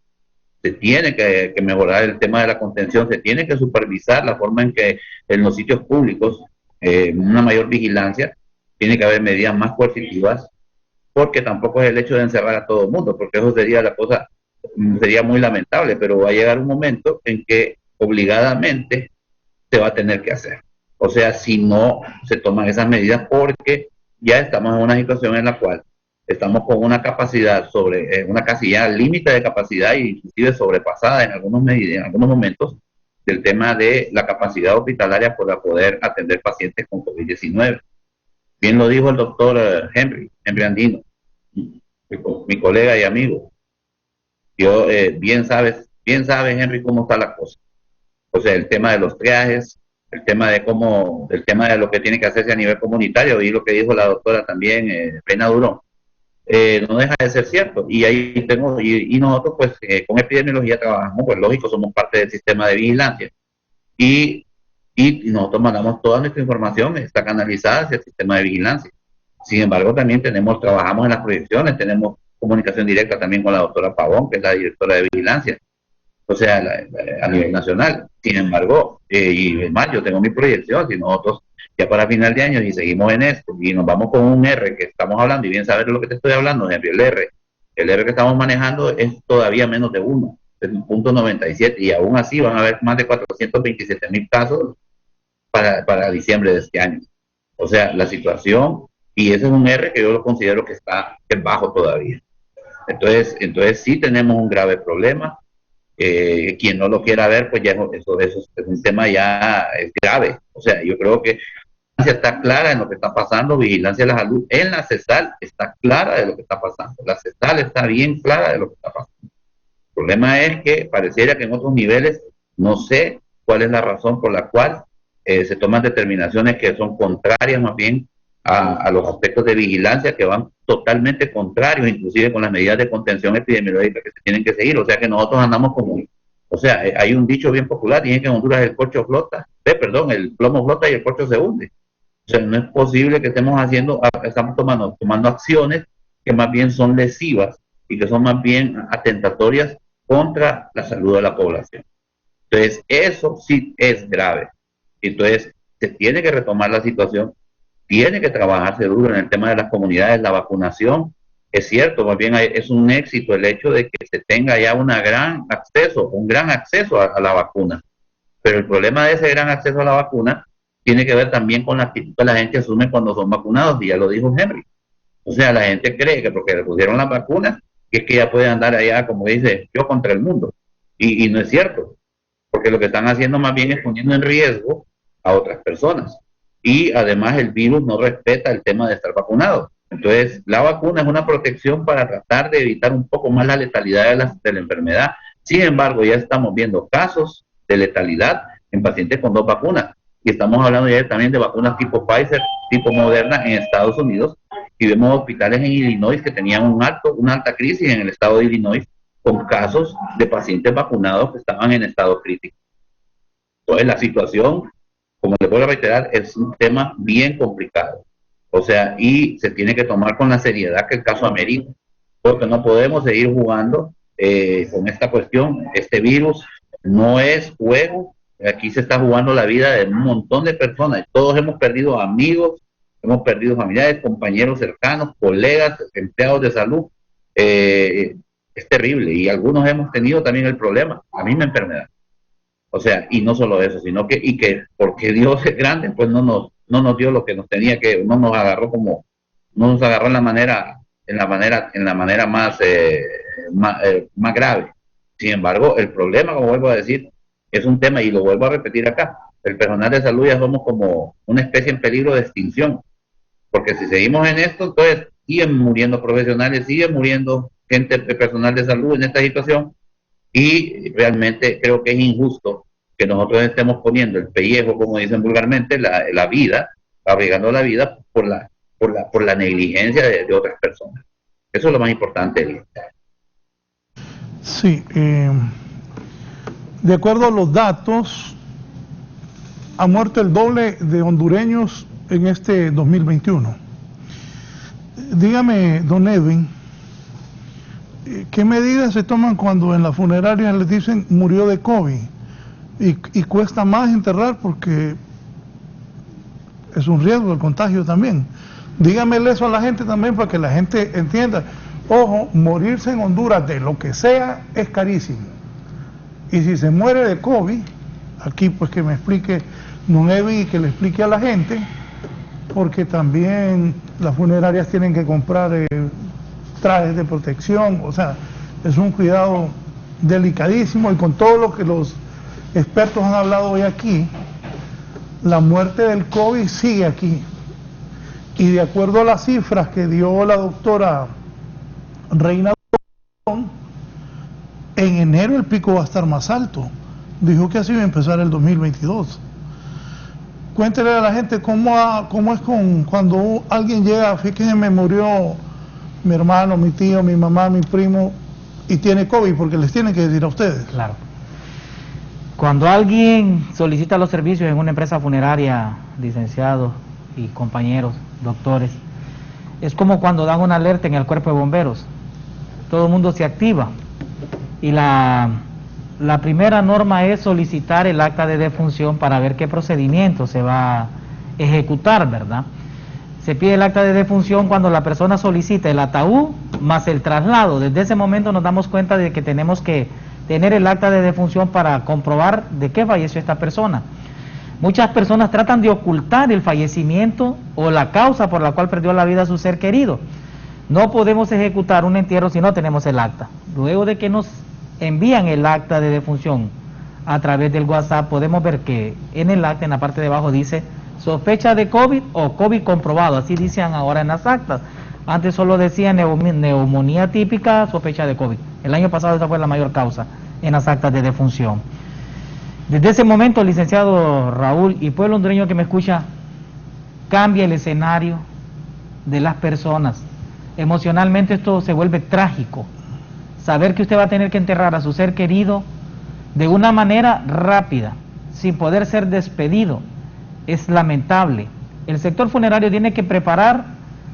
se tiene que mejorar el tema de la contención, se tiene que supervisar la forma en que en los sitios públicos, una mayor vigilancia, tiene que haber medidas más coercitivas, porque tampoco es el hecho de encerrar a todo el mundo, porque eso sería la cosa, sería muy lamentable, pero va a llegar un momento en que obligadamente se va a tener que hacer. O sea, si no se toman esas medidas, porque ya estamos en una situación en la cual estamos con una capacidad una casilla límite de capacidad e inclusive sobrepasada en algunos momentos del tema de la capacidad hospitalaria para poder atender pacientes con COVID-19. Bien lo dijo el doctor Henry Andino, mi colega y amigo. Yo, bien sabes, Henry, cómo está la cosa. O sea, el tema de los triajes, el tema de lo que tiene que hacerse a nivel comunitario, y lo que dijo la doctora también, Reina Durón, no deja de ser cierto. Y ahí y nosotros, pues, con epidemiología trabajamos, pues, lógico, somos parte del sistema de vigilancia. Y nosotros mandamos toda nuestra información, está canalizada hacia el sistema de vigilancia. Sin embargo, también trabajamos en las proyecciones, tenemos comunicación directa también con la doctora Pavón, que es la directora de vigilancia, o sea, a nivel nacional. Sin embargo, y es más, yo tengo mi proyección, si nosotros ya para final de año y seguimos en esto, y nos vamos con un R que estamos hablando, y bien sabes de lo que te estoy hablando, Henry, el R que estamos manejando es todavía menos de 1, es 1.97, y aún así van a haber más de 427,000 casos para diciembre de este año. O sea, la situación, y ese es un R que yo lo considero que es bajo todavía. Entonces sí tenemos un grave problema. Quien no lo quiera ver, pues ya eso es un tema ya es grave. O sea, yo creo que la vigilancia está clara en lo que está pasando, vigilancia de la salud en la CESAL está clara de lo que está pasando, la CESAL está bien clara de lo que está pasando. El problema es que pareciera que en otros niveles, no sé cuál es la razón por la cual se toman determinaciones que son contrarias más bien a los aspectos de vigilancia, que van totalmente contrarios, inclusive con las medidas de contención epidemiológica que se tienen que seguir. O sea que nosotros andamos como, o sea, hay un dicho bien popular, dicen que en Honduras el plomo flota y el corcho se hunde. O sea, no es posible que estamos tomando acciones que más bien son lesivas y que son más bien atentatorias contra la salud de la población. Entonces, eso sí es grave. Entonces, se tiene que retomar la situación, tiene que trabajarse duro en el tema de las comunidades, la vacunación. Es cierto, más bien es un éxito el hecho de que se tenga ya un gran acceso a la vacuna. Pero el problema de ese gran acceso a la vacuna tiene que ver también con la actitud que la gente asume cuando son vacunados, y ya lo dijo Henry. O sea, la gente cree que porque le pusieron las vacunas, que es que ya puede andar allá, como dice, yo contra el mundo. Y no es cierto, porque lo que están haciendo más bien es poniendo en riesgo a otras personas. Y además el virus no respeta el tema de estar vacunado. Entonces, la vacuna es una protección para tratar de evitar un poco más la letalidad de la enfermedad. Sin embargo, ya estamos viendo casos de letalidad en pacientes con 2 vacunas. Y estamos hablando ya también de vacunas tipo Pfizer, tipo Moderna en Estados Unidos. Y vemos hospitales en Illinois que tenían una alta crisis en el estado de Illinois, con casos de pacientes vacunados que estaban en estado crítico. Entonces, la situación, como les voy a reiterar, es un tema bien complicado. O sea, y se tiene que tomar con la seriedad que el caso amerita, porque no podemos seguir jugando con esta cuestión. Este virus no es juego. Aquí se está jugando la vida de un montón de personas. Todos hemos perdido amigos, hemos perdido familiares, compañeros cercanos, colegas, empleados de salud. Es terrible, y algunos hemos tenido también el problema, la misma enfermedad. O sea, y no solo eso, sino que porque Dios es grande, pues no nos dio lo que nos tenía que, no nos agarró en la manera más grave. Sin embargo, el problema, como vuelvo a decir, es un tema, y lo vuelvo a repetir acá, el personal de salud ya somos como una especie en peligro de extinción, porque si seguimos en esto, entonces siguen muriendo profesionales, siguen muriendo gente, personal de salud en esta situación, y realmente creo que es injusto que nosotros estemos poniendo el pellejo, como dicen vulgarmente, la vida, arriesgando la vida por la negligencia de otras personas. Eso es lo más importante. Sí, Sí, de acuerdo a los datos, ha muerto el doble de hondureños en este 2021. Dígame, don Edwin, ¿qué medidas se toman cuando en la funeraria les dicen murió de COVID? Y cuesta más enterrar porque es un riesgo el contagio también. Dígamele eso a la gente también para que la gente entienda. Ojo, morirse en Honduras de lo que sea es carísimo. Y si se muere de COVID, aquí pues que me explique don Edwin y que le explique a la gente, porque también las funerarias tienen que comprar trajes de protección, o sea, es un cuidado delicadísimo, y con todo lo que los expertos han hablado hoy aquí, la muerte del COVID sigue aquí. Y de acuerdo a las cifras que dio la doctora Reina, en enero el pico va a estar más alto. Dijo que así iba a empezar el 2022. Cuéntele a la gente cómo es cuando alguien llega, fíjense, me murió mi hermano, mi tío, mi mamá, mi primo, y tiene COVID, porque les tienen que decir a ustedes. Claro. Cuando alguien solicita los servicios en una empresa funeraria, licenciados y compañeros, doctores, es como cuando dan una alerta en el cuerpo de bomberos. Todo el mundo se activa. Y la primera norma es solicitar el acta de defunción para ver qué procedimiento se va a ejecutar, ¿verdad? Se pide el acta de defunción cuando la persona solicita el ataúd más el traslado. Desde ese momento nos damos cuenta de que tenemos que tener el acta de defunción para comprobar de qué falleció esta persona. Muchas personas tratan de ocultar el fallecimiento o la causa por la cual perdió la vida a su ser querido. No podemos ejecutar un entierro si no tenemos el acta. Luego de que nos envían el acta de defunción a través del WhatsApp, podemos ver que en el acta, en la parte de abajo, dice sospecha de COVID o COVID comprobado. Así dicen ahora en las actas. Antes solo decía neumonía típica, sospecha de COVID. El año pasado esa fue la mayor causa en las actas de defunción. Desde ese momento, licenciado Raúl y pueblo hondureño que me escucha, cambia el escenario de las personas. Emocionalmente esto se vuelve trágico. Saber que usted va a tener que enterrar a su ser querido de una manera rápida, sin poder ser despedido, es lamentable. El sector funerario tiene que preparar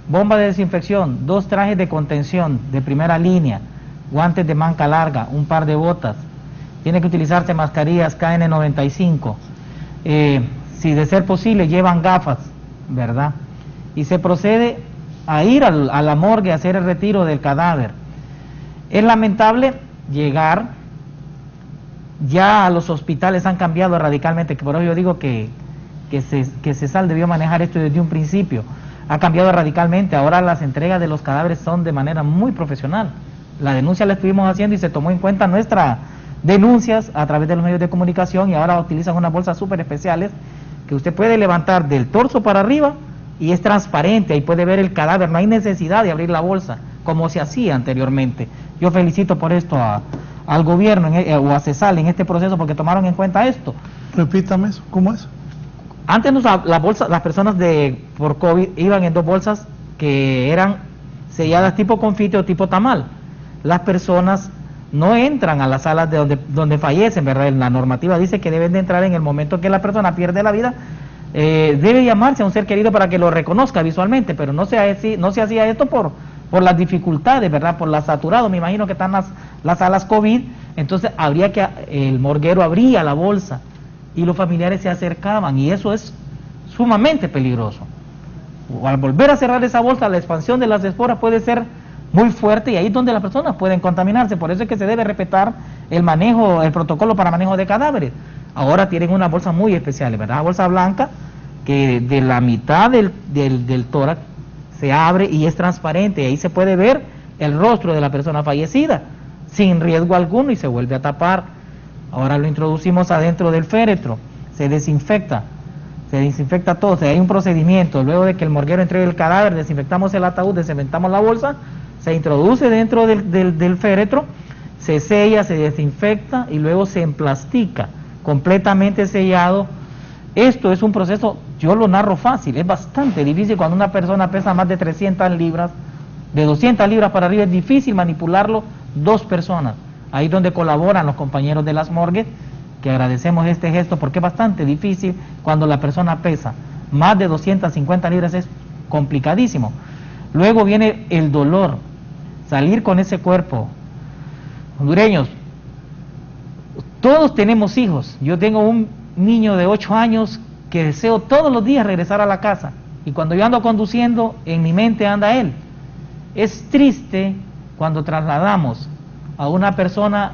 bomba de desinfección, 2 trajes de contención de primera línea, guantes de manga larga, un par de botas. Tiene que utilizarse mascarillas KN95. Si de ser posible, llevan gafas, ¿verdad? Y se procede a ir a la morgue a hacer el retiro del cadáver. Es lamentable llegar, ya a los hospitales han cambiado radicalmente, que por eso yo digo que CESAL debió manejar esto desde un principio. Ha cambiado radicalmente, ahora las entregas de los cadáveres son de manera muy profesional. La denuncia la estuvimos haciendo y se tomó en cuenta nuestras denuncias a través de los medios de comunicación, y ahora utilizan unas bolsas súper especiales que usted puede levantar del torso para arriba y es transparente, ahí puede ver el cadáver, no hay necesidad de abrir la bolsa como se hacía anteriormente. Yo felicito por esto al gobierno o a CESAL en este proceso, porque tomaron en cuenta esto. Repítame eso, ¿cómo es? Antes las personas por COVID iban en 2 bolsas que eran selladas tipo confite o tipo tamal. Las personas no entran a las salas de donde fallecen, ¿verdad? La normativa dice que deben de entrar en el momento que la persona pierde la vida. Debe llamarse a un ser querido para que lo reconozca visualmente, pero no se hacía esto por las dificultades, ¿verdad? Por la saturado, me imagino que están las salas COVID. Entonces habría que, el morguero abría la bolsa y los familiares se acercaban, y eso es sumamente peligroso. Al volver a cerrar esa bolsa, la expansión de las esporas puede ser muy fuerte, y ahí es donde las personas pueden contaminarse. Por eso es que se debe respetar el protocolo para manejo de cadáveres. Ahora tienen una bolsa muy especial, ¿verdad? Una bolsa blanca que de la mitad del tórax se abre y es transparente, y ahí se puede ver el rostro de la persona fallecida sin riesgo alguno, y se vuelve a tapar. Ahora lo introducimos adentro del féretro, se desinfecta todo. O sea, hay un procedimiento. Luego de que el morguero entregue el cadáver, desinfectamos el ataúd, desinfectamos la bolsa, se introduce dentro del féretro, se sella, se desinfecta y luego se emplastica, completamente sellado. Esto es un proceso, yo lo narro fácil, es bastante difícil cuando una persona pesa más de 300 libras, de 200 libras para arriba es difícil manipularlo 2 personas. ahí donde colaboran los compañeros de las morgues, que agradecemos este gesto porque es bastante difícil cuando la persona pesa más de 250 libras, es complicadísimo. Luego viene el dolor, salir con ese cuerpo. Hondureños, todos tenemos hijos. Yo tengo un niño de 8 años que deseo todos los días regresar a la casa, y cuando yo ando conduciendo, en mi mente anda él. Es triste cuando trasladamos a una persona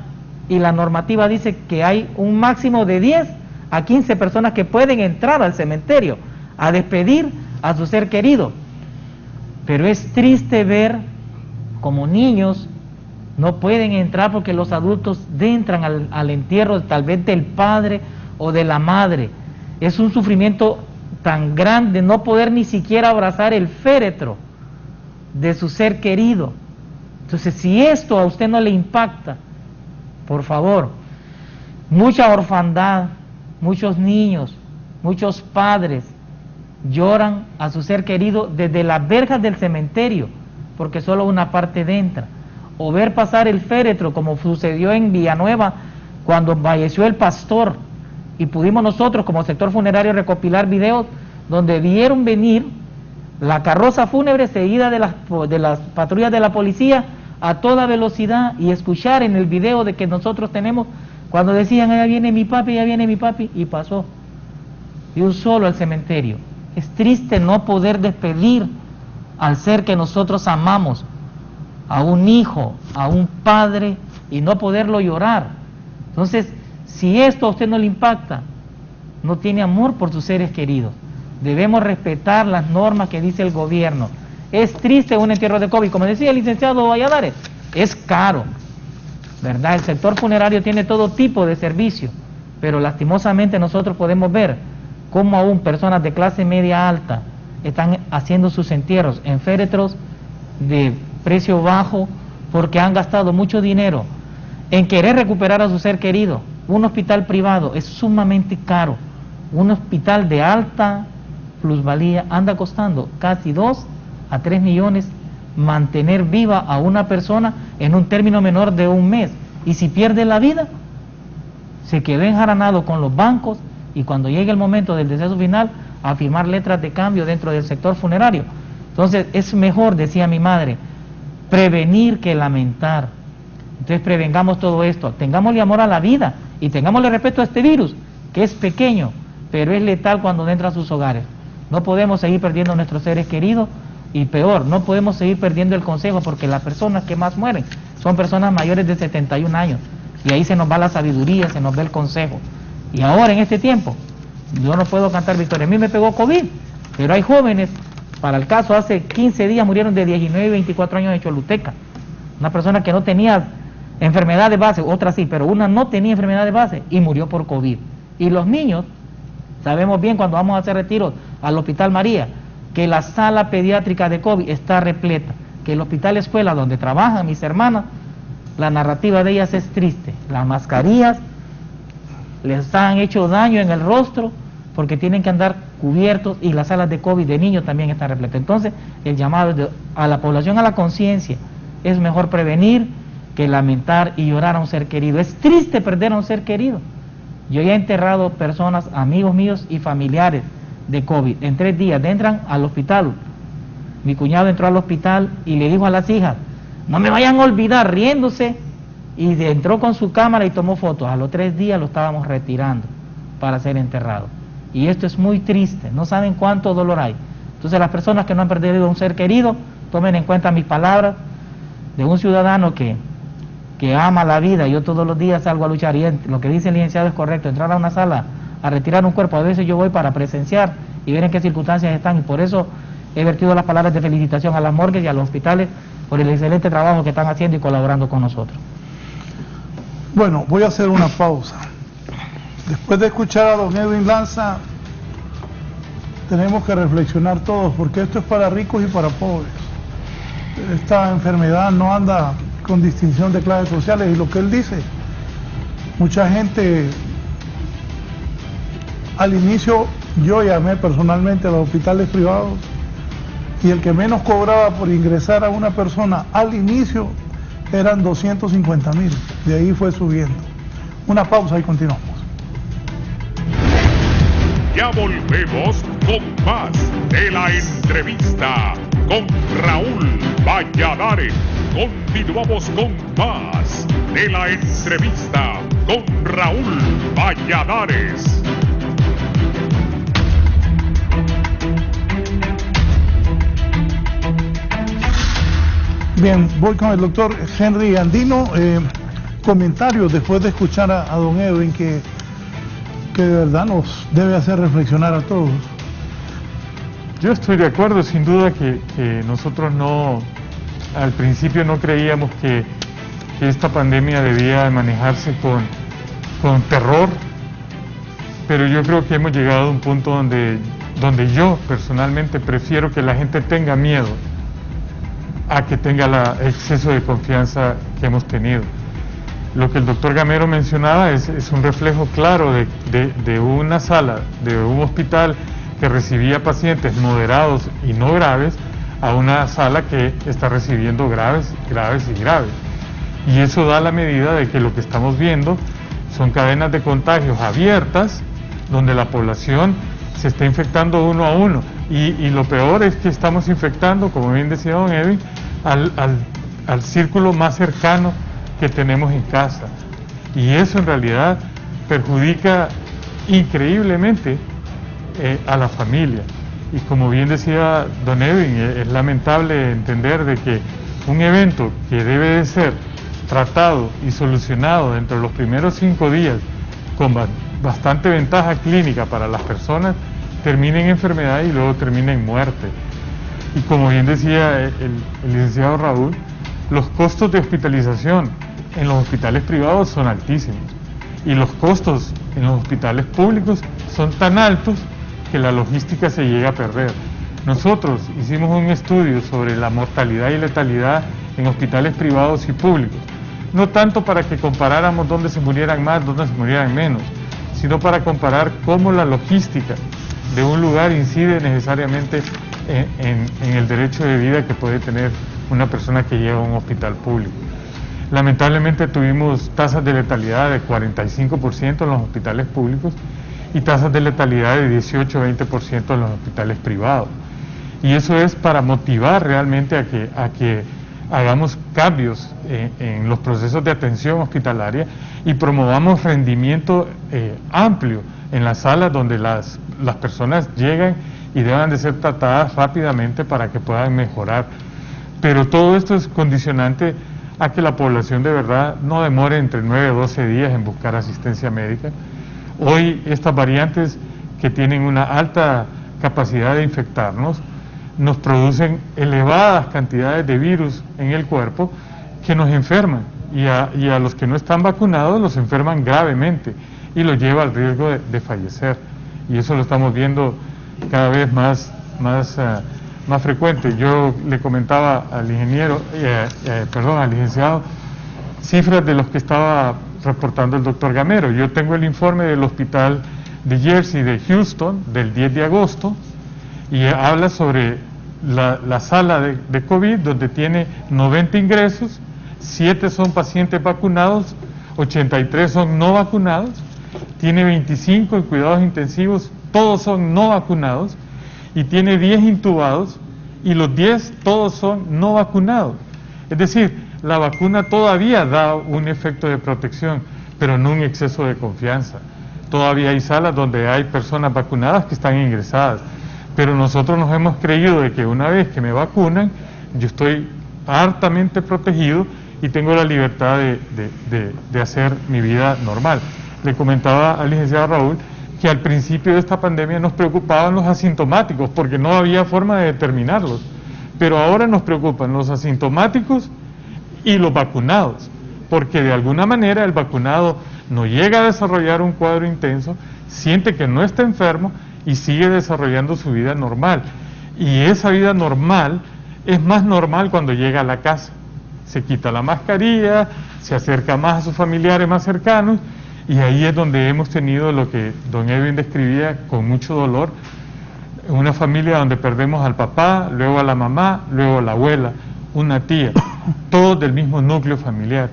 y la normativa dice que hay un máximo de 10 a 15 personas que pueden entrar al cementerio a despedir a su ser querido. Pero es triste ver como niños no pueden entrar porque los adultos entran al entierro tal vez del padre o de la madre. Es un sufrimiento tan grande no poder ni siquiera abrazar el féretro de su ser querido. Entonces, si esto a usted no le impacta, por favor, mucha orfandad, muchos niños, muchos padres lloran a su ser querido desde las verjas del cementerio, porque solo una parte entra. O ver pasar el féretro, como sucedió en Villanueva, cuando falleció el pastor, y pudimos nosotros como sector funerario recopilar videos donde vieron venir la carroza fúnebre seguida de las patrullas de la policía a toda velocidad, y escuchar en el video de que nosotros tenemos cuando decían allá viene mi papi, y pasó de un solo al cementerio. Es triste no poder despedir al ser que nosotros amamos, a un hijo, a un padre, y no poderlo llorar. Entonces, si esto a usted no le impacta, no tiene amor por sus seres queridos. Debemos respetar las normas que dice el gobierno. Es triste un entierro de COVID, como decía el licenciado Valladares, es caro, ¿verdad? El sector funerario tiene todo tipo de servicio, pero lastimosamente nosotros podemos ver cómo aún personas de clase media alta están haciendo sus entierros en féretros de precio bajo, porque han gastado mucho dinero en querer recuperar a su ser querido. Un hospital privado es sumamente caro. Un hospital de alta plusvalía anda costando casi 2 a 3 millones mantener viva a una persona en un término menor de un mes, y si pierde la vida se quedó enjaranado con los bancos, y cuando llegue el momento del deceso final a firmar letras de cambio dentro del sector funerario. Entonces es mejor, decía mi madre, prevenir que lamentar. Entonces prevengamos todo esto, tengámosle amor a la vida y tengámosle respeto a este virus, que es pequeño, pero es letal cuando entra a sus hogares. No podemos seguir perdiendo a nuestros seres queridos, y peor, no podemos seguir perdiendo el consejo, porque las personas que más mueren son personas mayores de 71 años, y ahí se nos va la sabiduría, se nos va el consejo. Y ahora en este tiempo, yo no puedo cantar victoria. A mí me pegó COVID, pero hay jóvenes, para el caso, hace 15 días murieron de 19 y 24 años en Choluteca, una persona que no tenía enfermedad de base, otra sí, pero una no tenía enfermedad de base y murió por COVID. Y los niños, sabemos bien cuando vamos a hacer retiros al Hospital María, que la sala pediátrica de COVID está repleta, que el hospital escuela donde trabajan mis hermanas, la narrativa de ellas es triste. Las mascarillas les han hecho daño en el rostro porque tienen que andar cubiertos, y las salas de COVID de niños también están repletas. Entonces, el llamado a la población a la conciencia: es mejor prevenir que lamentar y llorar a un ser querido. Es triste perder a un ser querido. Yo ya he enterrado personas, amigos míos y familiares de COVID. En 3 días entran al hospital. Mi cuñado entró al hospital y le dijo a las hijas: no me vayan a olvidar, riéndose, y entró con su cámara y tomó fotos. A los 3 días lo estábamos retirando para ser enterrado. Y esto es muy triste, no saben cuánto dolor hay. Entonces, las personas que no han perdido a un ser querido, tomen en cuenta mis palabras de un ciudadano que ama la vida. Yo todos los días salgo a luchar, y lo que dice el licenciado es correcto. Entrar a una sala a retirar un cuerpo, a veces yo voy para presenciar y ver en qué circunstancias están, y por eso he vertido las palabras de felicitación a las morgues y a los hospitales por el excelente trabajo que están haciendo y colaborando con nosotros. Bueno, voy a hacer una pausa. Después de escuchar a don Edwin Lanza, tenemos que reflexionar todos, porque esto es para ricos y para pobres. Esta enfermedad no anda con distinción de clases sociales, y lo que él dice, mucha gente, al inicio yo llamé personalmente a los hospitales privados, y el que menos cobraba por ingresar a una persona al inicio eran 250.000, de ahí fue subiendo. Una pausa y continuamos. Ya volvemos con más de la entrevista con Raúl Valladares. Continuamos con más de la entrevista con Raúl Valladares. Bien, voy con el doctor Henry Andino. Comentarios después de escuchar a don Edwin que de verdad nos debe hacer reflexionar a todos. Yo estoy de acuerdo, sin duda que nosotros al principio no creíamos que esta pandemia debía manejarse con terror, pero yo creo que hemos llegado a un punto donde yo personalmente prefiero que la gente tenga miedo a que tenga el exceso de confianza que hemos tenido. Lo que el doctor Gamero mencionaba es un reflejo claro de una sala, de un hospital que recibía pacientes moderados y no graves, a una sala que está recibiendo graves. Y eso da la medida de que lo que estamos viendo son cadenas de contagios abiertas, donde la población se está infectando uno a uno. Y lo peor es que estamos infectando, como bien decía don Edwin, al círculo más cercano que tenemos en casa, y eso en realidad perjudica increíblemente a la familia. Y como bien decía don Edwin, es lamentable entender de que un evento que debe de ser tratado y solucionado dentro de los primeros 5 días con bastante ventaja clínica para las personas, termine en enfermedad y luego termine en muerte. Y como bien decía el licenciado Raúl, los costos de hospitalización en los hospitales privados son altísimos, y los costos en los hospitales públicos son tan altos que la logística se llega a perder. Nosotros hicimos un estudio sobre la mortalidad y letalidad en hospitales privados y públicos, no tanto para que comparáramos dónde se murieran más, dónde se murieran menos, sino para comparar cómo la logística de un lugar incide necesariamente en el derecho de vida que puede tener una persona que llega a un hospital público. Lamentablemente tuvimos tasas de letalidad de 45% en los hospitales públicos y tasas de letalidad de 18-20% en los hospitales privados. Y eso es para motivar realmente a que hagamos cambios en los procesos de atención hospitalaria y promovamos rendimiento amplio en las salas donde las personas llegan y deban de ser tratadas rápidamente para que puedan mejorar. Pero todo esto es condicionante a que la población de verdad no demore entre 9 o 12 días en buscar asistencia médica. Hoy estas variantes que tienen una alta capacidad de infectarnos nos producen elevadas cantidades de virus en el cuerpo que nos enferman, y a los que no están vacunados los enferman gravemente y los lleva al riesgo de fallecer. Y eso lo estamos viendo cada vez más frecuente. Yo le comentaba al al licenciado, cifras de los que estaba reportando el doctor Gamero. Yo tengo el informe del hospital de Jersey de Houston del 10 de agosto y habla sobre la sala de COVID, donde tiene 90 ingresos, 7 son pacientes vacunados, 83 son no vacunados, tiene 25 en cuidados intensivos, todos son no vacunados, y tiene 10 intubados, y los 10 todos son no vacunados. Es decir, la vacuna todavía da un efecto de protección, pero no un exceso de confianza. Todavía hay salas donde hay personas vacunadas que están ingresadas, pero nosotros nos hemos creído de que una vez que me vacunan, yo estoy hartamente protegido y tengo la libertad de hacer mi vida normal. Le comentaba al licenciado Raúl que al principio de esta pandemia nos preocupaban los asintomáticos porque no había forma de determinarlos, pero ahora nos preocupan los asintomáticos y los vacunados, porque de alguna manera el vacunado no llega a desarrollar un cuadro intenso, siente que no está enfermo y sigue desarrollando su vida normal. Y esa vida normal es más normal cuando llega a la casa. Se quita la mascarilla, se acerca más a sus familiares más cercanos, y ahí es donde hemos tenido lo que don Edwin describía con mucho dolor, una familia donde perdemos al papá, luego a la mamá, luego a la abuela, una tía. todos del mismo núcleo familiar.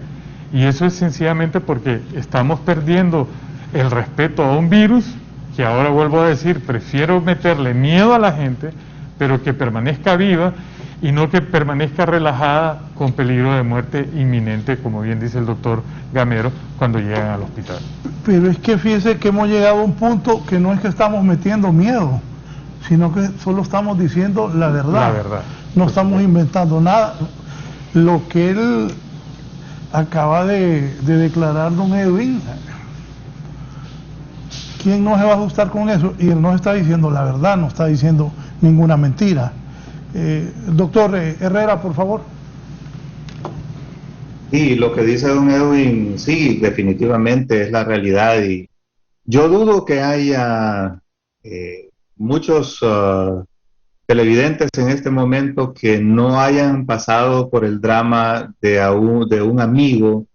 Y eso es sencillamente porque estamos perdiendo el respeto a un virus, que ahora vuelvo a decir, prefiero meterle miedo a la gente, pero que permanezca viva y no que permanezca relajada con peligro de muerte inminente, como bien dice el doctor Gamero, cuando llegan al hospital. Pero es que fíjese que hemos llegado a un punto que no es que estamos metiendo miedo, sino que solo estamos diciendo la verdad. La verdad. No estamos inventando nada. Lo que él acaba de declarar, don Edwin, ¿quién no se va a ajustar con eso? Y él no está diciendo la verdad, no está diciendo ninguna mentira. Doctor Herrera, por favor. Sí, lo que dice don Edwin, sí, definitivamente es la realidad, y yo dudo que haya muchos televidentes en este momento que no hayan pasado por el drama de un amigo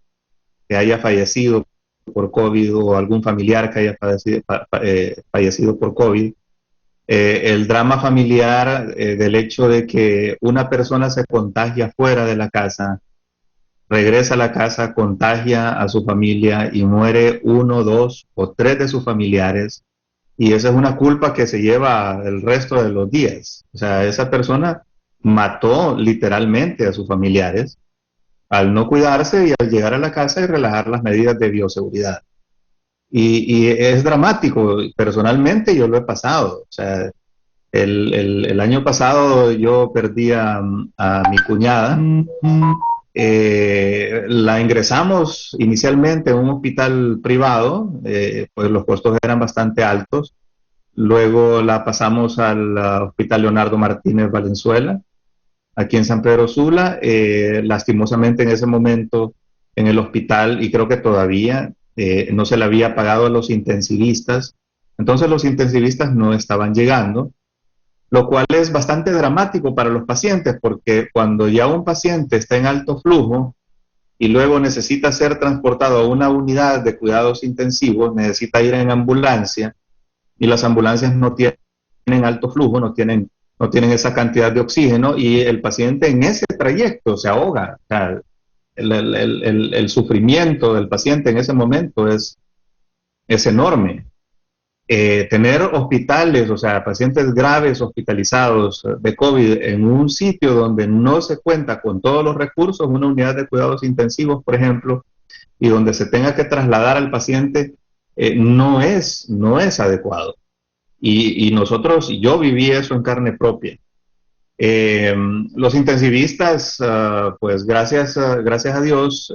que haya fallecido por COVID, o algún familiar que haya fallecido por COVID. El drama familiar del hecho de que una persona se contagia fuera de la casa, regresa a la casa, contagia a su familia y muere 1, 2 o 3 de sus familiares, y esa es una culpa que se lleva el resto de los días. O sea, esa persona mató literalmente a sus familiares al no cuidarse y al llegar a la casa y relajar las medidas de bioseguridad. Y es dramático. Personalmente yo lo he pasado. O sea, el año pasado yo perdí a mi cuñada. La ingresamos inicialmente en un hospital privado, pues los costos eran bastante altos. Luego la pasamos al Hospital Leonardo Martínez Valenzuela, aquí en San Pedro Sula. Lastimosamente en ese momento en el hospital, y creo que todavía no se le había pagado a los intensivistas, entonces los intensivistas no estaban llegando, lo cual es bastante dramático para los pacientes, porque cuando ya un paciente está en alto flujo y luego necesita ser transportado a una unidad de cuidados intensivos, necesita ir en ambulancia, y las ambulancias no tienen alto flujo, no tienen esa cantidad de oxígeno, y el paciente en ese trayecto se ahoga. O sea, el sufrimiento del paciente en ese momento es enorme. Tener hospitales, o sea, pacientes graves hospitalizados de COVID en un sitio donde no se cuenta con todos los recursos, una unidad de cuidados intensivos, por ejemplo, y donde se tenga que trasladar al paciente, no es adecuado. Y yo viví eso en carne propia. Los intensivistas, pues gracias a Dios,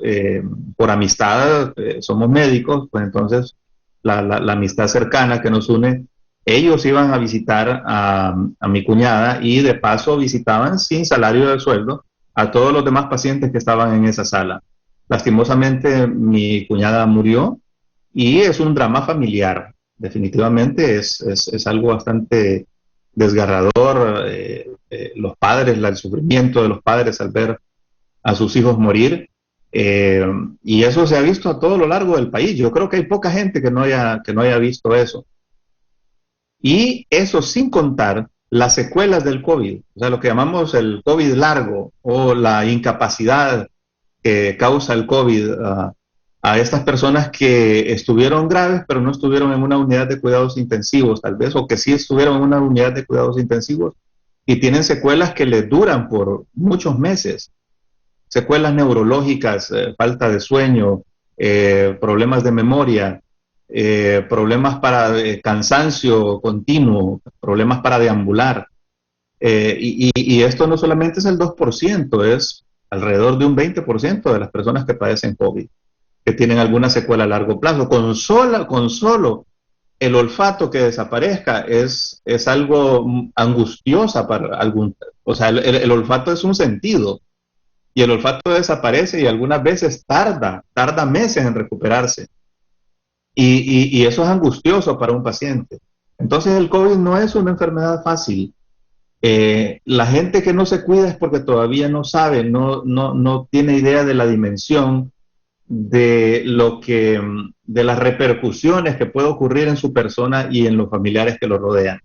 por amistad, somos médicos, pues entonces la amistad cercana que nos une, ellos iban a visitar a mi cuñada, y de paso visitaban sin salario de sueldo a todos los demás pacientes que estaban en esa sala. Lastimosamente mi cuñada murió, y es un drama familiar. Definitivamente es algo bastante desgarrador. Los padres, el sufrimiento de los padres al ver a sus hijos morir, y eso se ha visto a todo lo largo del país. Yo creo que hay poca gente que no haya visto eso. Y eso sin contar las secuelas del COVID, o sea, lo que llamamos el COVID largo, o la incapacidad que causa el COVID a estas personas que estuvieron graves, pero no estuvieron en una unidad de cuidados intensivos, tal vez, o que sí estuvieron en una unidad de cuidados intensivos y tienen secuelas que les duran por muchos meses. Secuelas neurológicas, falta de sueño, problemas de memoria, problemas para cansancio continuo, problemas para deambular. Y esto no solamente es el 2%, es alrededor de un 20% de las personas que padecen COVID, que tienen alguna secuela a largo plazo. Con solo el olfato que desaparezca es algo angustiosa para algún... O sea, el olfato es un sentido, y el olfato desaparece y algunas veces tarda meses en recuperarse. Y eso es angustioso para un paciente. Entonces el COVID no es una enfermedad fácil. La gente que no se cuida es porque todavía no sabe, no tiene idea de la dimensión de las repercusiones que puede ocurrir en su persona y en los familiares que lo rodean.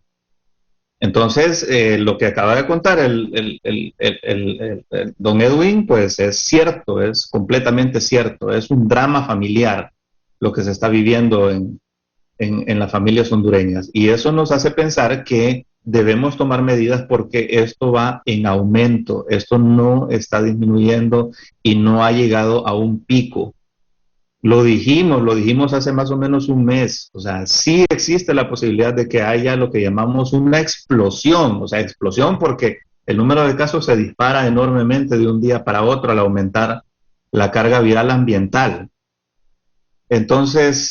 Entonces, lo que acaba de contar el don Edwin, pues es cierto, es completamente cierto, es un drama familiar lo que se está viviendo en las familias hondureñas. Y eso nos hace pensar que debemos tomar medidas porque esto va en aumento, esto no está disminuyendo y no ha llegado a un pico. Lo dijimos hace más o menos un mes, o sea, sí existe la posibilidad de que haya lo que llamamos una explosión, o sea, explosión porque el número de casos se dispara enormemente de un día para otro al aumentar la carga viral ambiental. Entonces,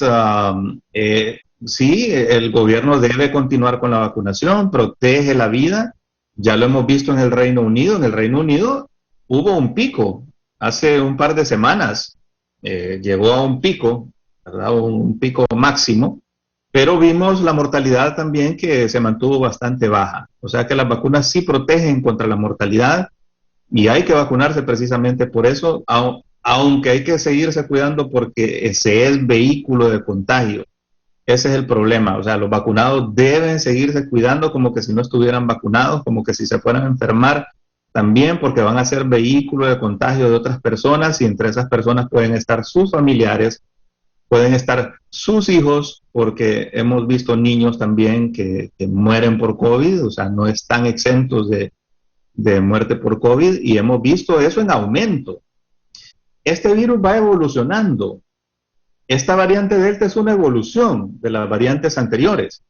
sí, el gobierno debe continuar con la vacunación, protege la vida, ya lo hemos visto en el Reino Unido hubo un pico hace un par de semanas. Llegó a un pico, ¿verdad? Un pico máximo, pero vimos la mortalidad también que se mantuvo bastante baja. O sea que las vacunas sí protegen contra la mortalidad y hay que vacunarse precisamente por eso, aunque hay que seguirse cuidando porque ese es vehículo de contagio. Ese es el problema. O sea, los vacunados deben seguirse cuidando como que si no estuvieran vacunados, como que si se fueran a enfermar, también porque van a ser vehículo de contagio de otras personas y entre esas personas pueden estar sus familiares, pueden estar sus hijos, porque hemos visto niños también que mueren por COVID, o sea, no están exentos de muerte por COVID y hemos visto eso en aumento. Este virus va evolucionando. Esta variante Delta es una evolución de las variantes anteriores.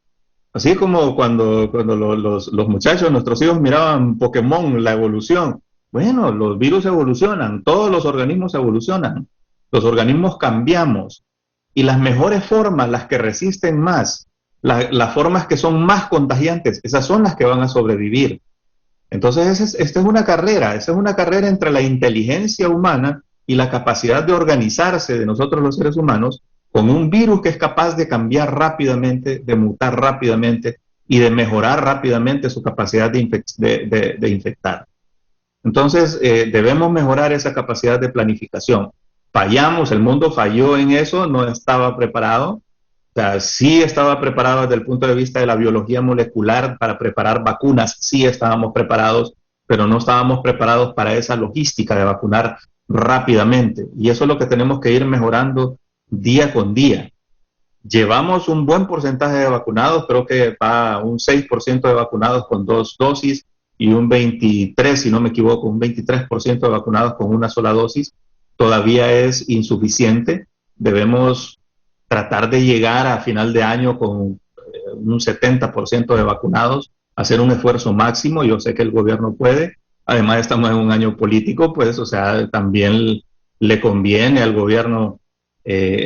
Así como cuando los muchachos, nuestros hijos miraban Pokémon, la evolución. Bueno, los virus evolucionan, todos los organismos evolucionan, los organismos cambiamos y las mejores formas, las que resisten más, las formas que son más contagiantes, esas son las que van a sobrevivir. Entonces, esta es una carrera entre la inteligencia humana y la capacidad de organizarse de nosotros los seres humanos con un virus que es capaz de cambiar rápidamente, de mutar rápidamente y de mejorar rápidamente su capacidad de infectar. Entonces, debemos mejorar esa capacidad de planificación. Fallamos, el mundo falló en eso, no estaba preparado. O sea, sí estaba preparado desde el punto de vista de la biología molecular para preparar vacunas, sí estábamos preparados, pero no estábamos preparados para esa logística de vacunar rápidamente. Y eso es lo que tenemos que ir mejorando día con día. Llevamos un buen porcentaje de vacunados, creo que va un 6% de vacunados con 2 dosis y un 23%, si no me equivoco, un 23% de vacunados con una sola dosis. Todavía es insuficiente. Debemos tratar de llegar a final de año con un 70% de vacunados, hacer un esfuerzo máximo. Yo sé que el gobierno puede. Además, estamos en un año político, pues, o sea, también le conviene al gobierno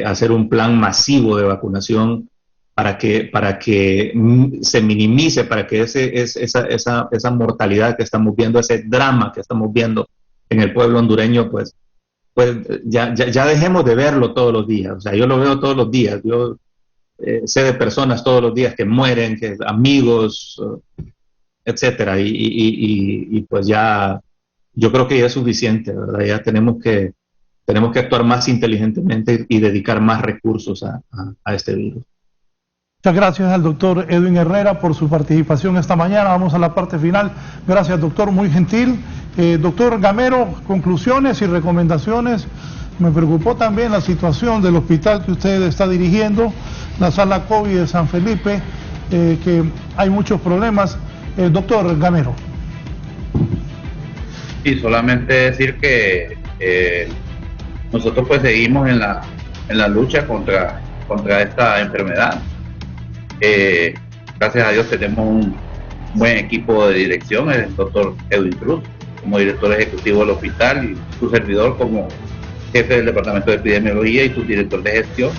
hacer un plan masivo de vacunación para que se minimice, para que esa mortalidad que estamos viendo, ese drama que estamos viendo en el pueblo hondureño, pues ya dejemos de verlo todos los días. O sea, yo lo veo todos los días. Yo sé de personas todos los días que mueren, que amigos, etcétera, y pues ya yo creo que ya es suficiente, ¿verdad? Ya tenemos que actuar más inteligentemente y dedicar más recursos a este virus. Muchas gracias al doctor Edwin Herrera por su participación esta mañana. Vamos a la parte final. Gracias, doctor, muy gentil. Doctor Gamero, conclusiones y recomendaciones. Me preocupó también la situación del hospital que usted está dirigiendo, la sala COVID de San Felipe, que hay muchos problemas. Doctor Gamero. Sí, solamente decir que nosotros pues seguimos en la lucha contra esta enfermedad. Gracias a Dios tenemos un buen equipo de dirección, el doctor Edwin Cruz como director ejecutivo del hospital y su servidor como jefe del departamento de epidemiología y su director de gestión.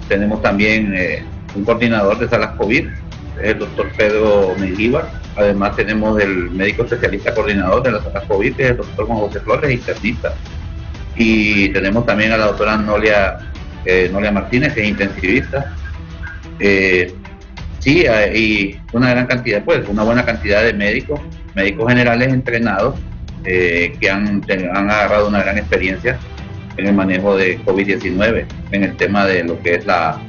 Tenemos también un coordinador de salas COVID, el doctor Pedro Mengíbar. Además tenemos el médico especialista coordinador de las salas COVID, que es el doctor Juan José Flores, internista. Y tenemos también a la doctora Nolia Martínez, que es intensivista. Sí, y una buena cantidad de médicos generales entrenados que han agarrado una gran experiencia en el manejo de COVID-19, en el tema de lo que es la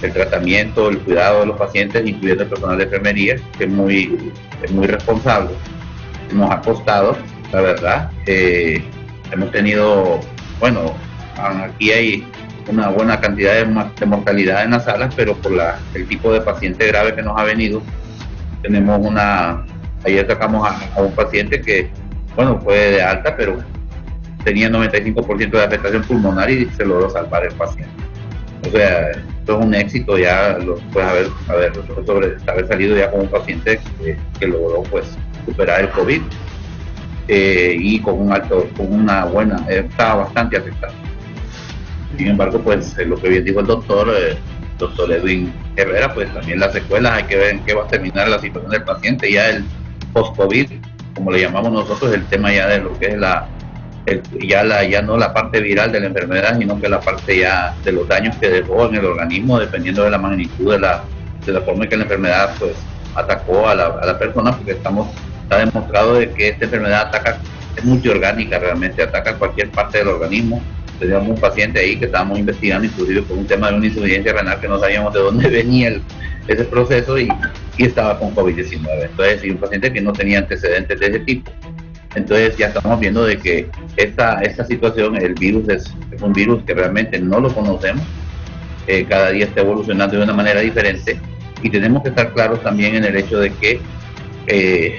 el tratamiento, el cuidado de los pacientes, incluyendo el personal de enfermería, que es muy responsable. Nos ha costado, la verdad. Hemos tenido, bueno, aquí hay una buena cantidad de mortalidad en las salas, pero por el tipo de paciente grave que nos ha venido, tenemos ayer sacamos a un paciente que, bueno, fue de alta, pero tenía 95% de afectación pulmonar y se logró salvar el paciente. O sea, esto es un éxito ya, pues haber salido ya con un paciente que logró pues superar el COVID y con una buena, estaba bastante afectado. Sin embargo, pues lo que bien dijo el doctor Edwin Herrera, pues también las secuelas, hay que ver en qué va a terminar la situación del paciente, ya el post-COVID, como le llamamos nosotros, el tema ya de lo que es ya no la parte viral de la enfermedad, sino que la parte ya de los daños que dejó en el organismo, dependiendo de la magnitud de la forma en que la enfermedad pues atacó a la persona, porque está demostrado de que esta enfermedad es multiorgánica, realmente ataca cualquier parte del organismo. Teníamos un paciente ahí que estábamos investigando, inclusive por un tema de una insuficiencia renal, que no sabíamos de dónde venía ese proceso, y estaba con COVID-19. Entonces, y un paciente que no tenía antecedentes de ese tipo. Entonces ya estamos viendo de que esta situación, el virus es un virus que realmente no lo conocemos, cada día está evolucionando de una manera diferente, y tenemos que estar claros también en el hecho de que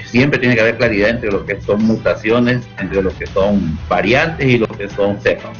siempre tiene que haber claridad entre lo que son mutaciones, entre lo que son variantes y lo que son cepas,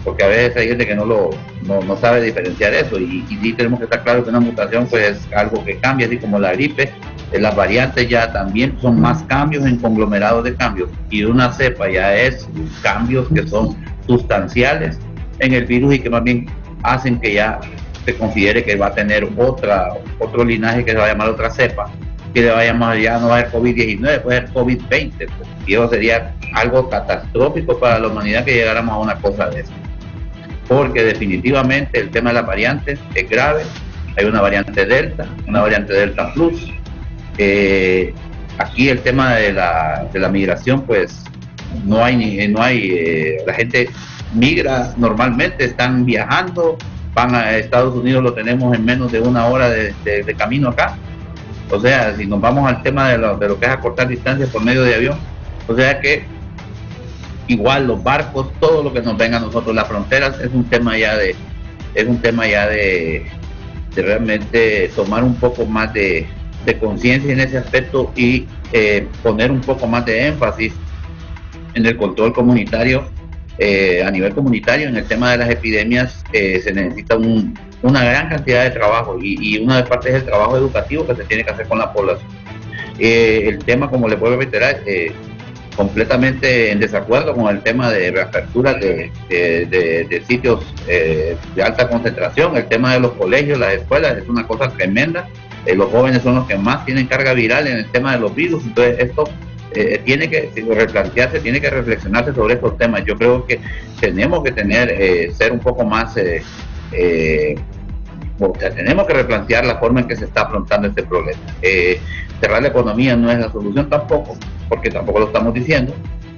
porque a veces hay gente que no sabe diferenciar eso, y sí tenemos que estar claros que una mutación pues es algo que cambia, así como la gripe. Las variantes ya también son más cambios en conglomerados de cambios, y una cepa ya es cambios que son sustanciales en el virus y que más bien hacen que ya se considere que va a tener otro linaje que se va a llamar otra cepa, que le va a llamar, ya no va a ser COVID-19, puede ser COVID-20, pues, y eso sería algo catastrófico para la humanidad que llegáramos a una cosa de eso, porque definitivamente el tema de las variantes es grave. Hay una variante Delta, una variante Delta Plus. Aquí el tema de la migración, pues no hay la gente migra normalmente, están viajando, van a Estados Unidos, lo tenemos en menos de una hora de camino acá. O sea, si nos vamos al tema de lo que es acortar distancias por medio de avión, o sea que igual los barcos, todo lo que nos venga a nosotros, las fronteras, es un tema ya de realmente tomar un poco más de conciencia en ese aspecto, y poner un poco más de énfasis en el control comunitario, a nivel comunitario. En el tema de las epidemias se necesita una gran cantidad de trabajo, y una de partes es el trabajo educativo que se tiene que hacer con la población. El tema, como le puedo reiterar, completamente en desacuerdo con el tema de reapertura de sitios de alta concentración. El tema de los colegios, las escuelas, es una cosa tremenda. Los jóvenes son los que más tienen carga viral en el tema de los virus. Entonces esto tiene que replantearse, tiene que reflexionarse sobre estos temas. Yo creo que tenemos que ser un poco más, tenemos que replantear la forma en que se está afrontando este problema. Cerrar la economía no es la solución tampoco, porque tampoco lo estamos diciendo,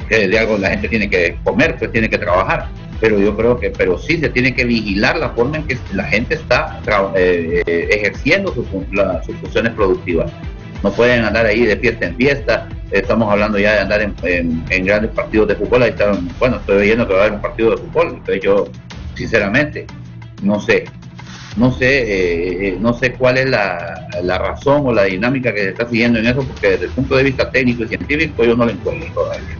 que de algo la gente tiene que comer, pues tiene que trabajar, pero yo creo que sí se tiene que vigilar la forma en que la gente está ejerciendo sus funciones productivas. No pueden andar ahí de fiesta en fiesta. Estamos hablando ya de andar en grandes partidos de fútbol. Ahí están, bueno, estoy viendo que va a haber un partido de fútbol, entonces yo sinceramente no sé cuál es la razón o la dinámica que se está siguiendo en eso, porque desde el punto de vista técnico y científico yo no lo encuentro todavía.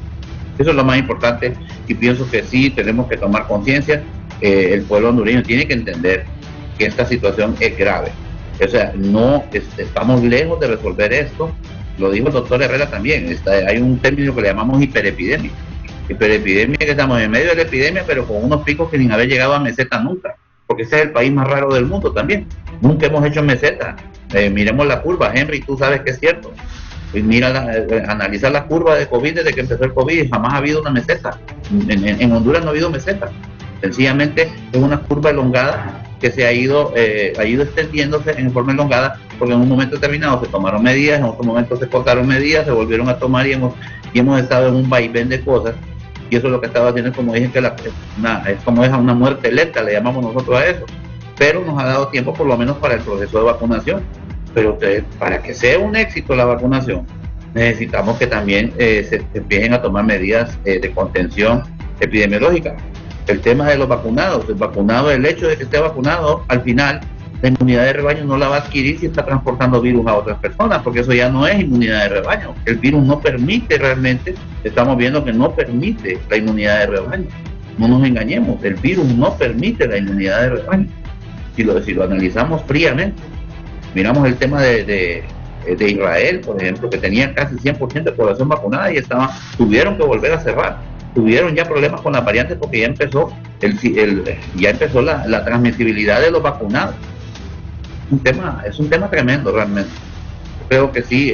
Eso es lo más importante, y pienso que sí tenemos que tomar conciencia. El pueblo hondureño tiene que entender que esta situación es grave. O sea, no estamos lejos de resolver esto. Lo dijo el doctor Herrera también. Hay un término que le llamamos hiperepidemia. Hiperepidemia, que estamos en medio de la epidemia, pero con unos picos que sin haber llegado a meseta nunca, porque ese es el país más raro del mundo también. Nunca hemos hecho meseta. Miremos la curva, Henry, tú sabes que es cierto. Y analiza la curva de COVID desde que empezó el COVID, jamás ha habido una meseta. En Honduras no ha habido meseta. Sencillamente es una curva elongada que se ha ido extendiéndose en forma elongada, porque en un momento determinado se tomaron medidas, en otro momento se cortaron medidas, se volvieron a tomar, y hemos estado en un vaivén de cosas. Y eso es lo que estaba haciendo, como dije, que es como una muerte lenta, le llamamos nosotros a eso. pero nos ha dado tiempo por lo menos para el proceso de vacunación. Pero para que sea un éxito la vacunación, necesitamos que también se empiecen a tomar medidas de contención epidemiológica. El tema de los vacunados, el hecho de que esté vacunado, al final la inmunidad de rebaño no la va a adquirir si está transportando virus a otras personas, porque eso ya no es inmunidad de rebaño. El virus no permite realmente, estamos viendo que no permite la inmunidad de rebaño. No nos engañemos, el virus no permite la inmunidad de rebaño. Si lo analizamos fríamente, miramos el tema de Israel, por ejemplo, que tenía casi 100% de población vacunada y tuvieron que volver a cerrar. Tuvieron ya problemas con las variantes porque ya empezó la transmisibilidad de los vacunados. Es un tema tremendo realmente. Creo que sí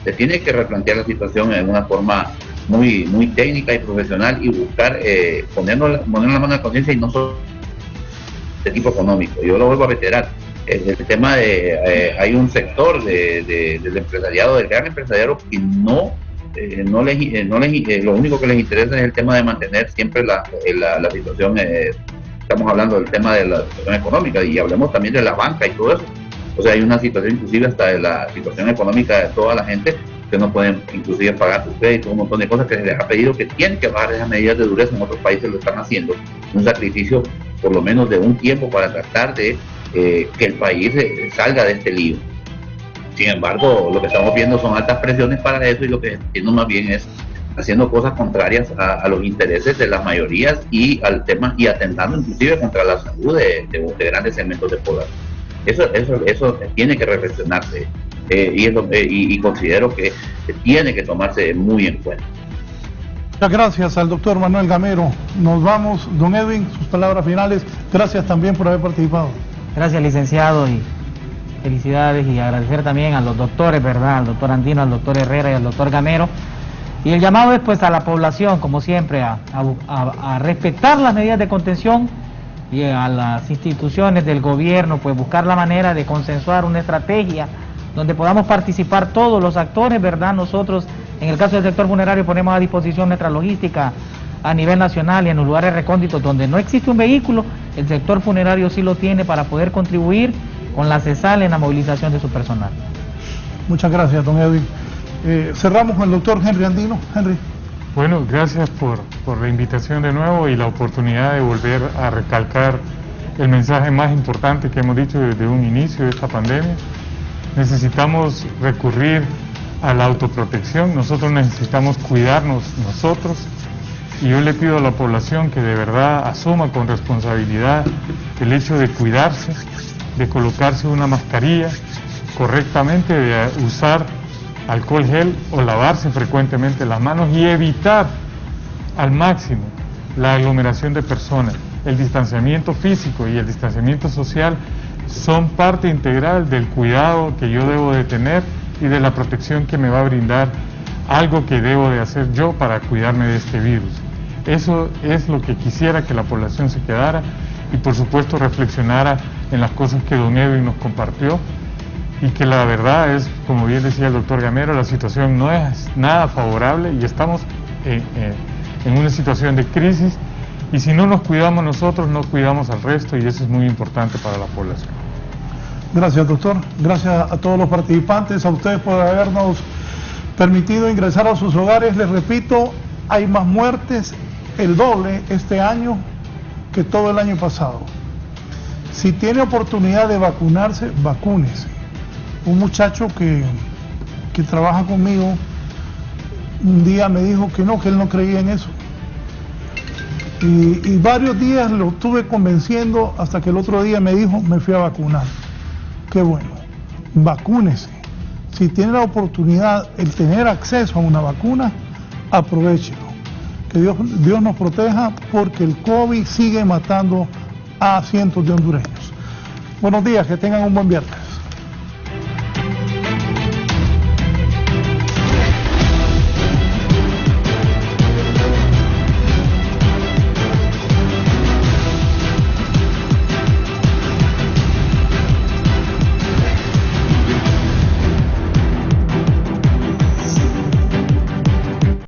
se tiene que replantear la situación en una forma muy técnica y profesional y buscar poner la mano de conciencia y no solo de tipo económico. Yo lo vuelvo a reiterar. El tema hay un sector del empresariado, del gran empresariado, que lo único que les interesa es el tema de mantener siempre la situación. Estamos hablando del tema de la situación económica y hablemos también de la banca y todo eso. O sea, hay una situación inclusive hasta de la situación económica de toda la gente que no pueden inclusive pagar sus créditos, un montón de cosas que se les ha pedido que tienen que bajar esas medidas de dureza. En otros países lo están haciendo, un sacrificio por lo menos de un tiempo para tratar de que el país salga de este lío. Sin embargo, lo que estamos viendo son altas presiones para eso y lo que entiendo más bien es haciendo cosas contrarias a los intereses de las mayorías y al tema y atentando inclusive contra la salud de grandes segmentos de población. Eso tiene que reflexionarse y considero que tiene que tomarse muy en cuenta. Muchas gracias al doctor Manuel Gamero. Nos vamos, don Edwin, sus palabras finales. Gracias también por haber participado. Gracias, licenciado, y felicidades, y agradecer también a los doctores, ¿verdad? Al doctor Andino, al doctor Herrera y al doctor Gamero. Y el llamado es pues a la población, como siempre, a respetar las medidas de contención y a las instituciones del gobierno, pues buscar la manera de consensuar una estrategia donde podamos participar todos los actores, ¿verdad? Nosotros, en el caso del sector funerario, ponemos a disposición nuestra logística a nivel nacional y en los lugares recónditos donde no existe un vehículo, el sector funerario sí lo tiene para poder contribuir con la CESAL en la movilización de su personal. Muchas gracias, don Edwin. Cerramos con el doctor Henry Andino. Henry. Bueno, gracias por la invitación de nuevo y la oportunidad de volver a recalcar el mensaje más importante que hemos dicho desde un inicio de esta pandemia. Necesitamos recurrir a la autoprotección, nosotros necesitamos cuidarnos nosotros, y yo le pido a la población que de verdad asuma con responsabilidad el hecho de cuidarse, de colocarse una mascarilla correctamente, de usar alcohol gel o lavarse frecuentemente las manos y evitar al máximo la aglomeración de personas. El distanciamiento físico y el distanciamiento social son parte integral del cuidado que yo debo de tener y de la protección que me va a brindar algo que debo de hacer yo para cuidarme de este virus. Eso es lo que quisiera que la población se quedara y por supuesto reflexionara en las cosas que don Edwin nos compartió, y que la verdad es, como bien decía el doctor Gamero, la situación no es nada favorable y estamos en una situación de crisis, y si no nos cuidamos nosotros, no cuidamos al resto, y eso es muy importante para la población. Gracias, doctor. Gracias a todos los participantes, a ustedes por habernos permitido ingresar a sus hogares. Les repito, hay más muertes, el doble este año que todo el año pasado. Si tiene oportunidad de vacunarse, vacúnese. Un muchacho que trabaja conmigo un día me dijo que no, que él no creía en eso. Y varios días lo estuve convenciendo hasta que el otro día me dijo, me fui a vacunar. Qué bueno, vacúnese. Si tiene la oportunidad, el tener acceso a una vacuna, aprovéchelo. Que Dios nos proteja, porque el COVID sigue matando a cientos de hondureños. Buenos días, que tengan un buen viernes.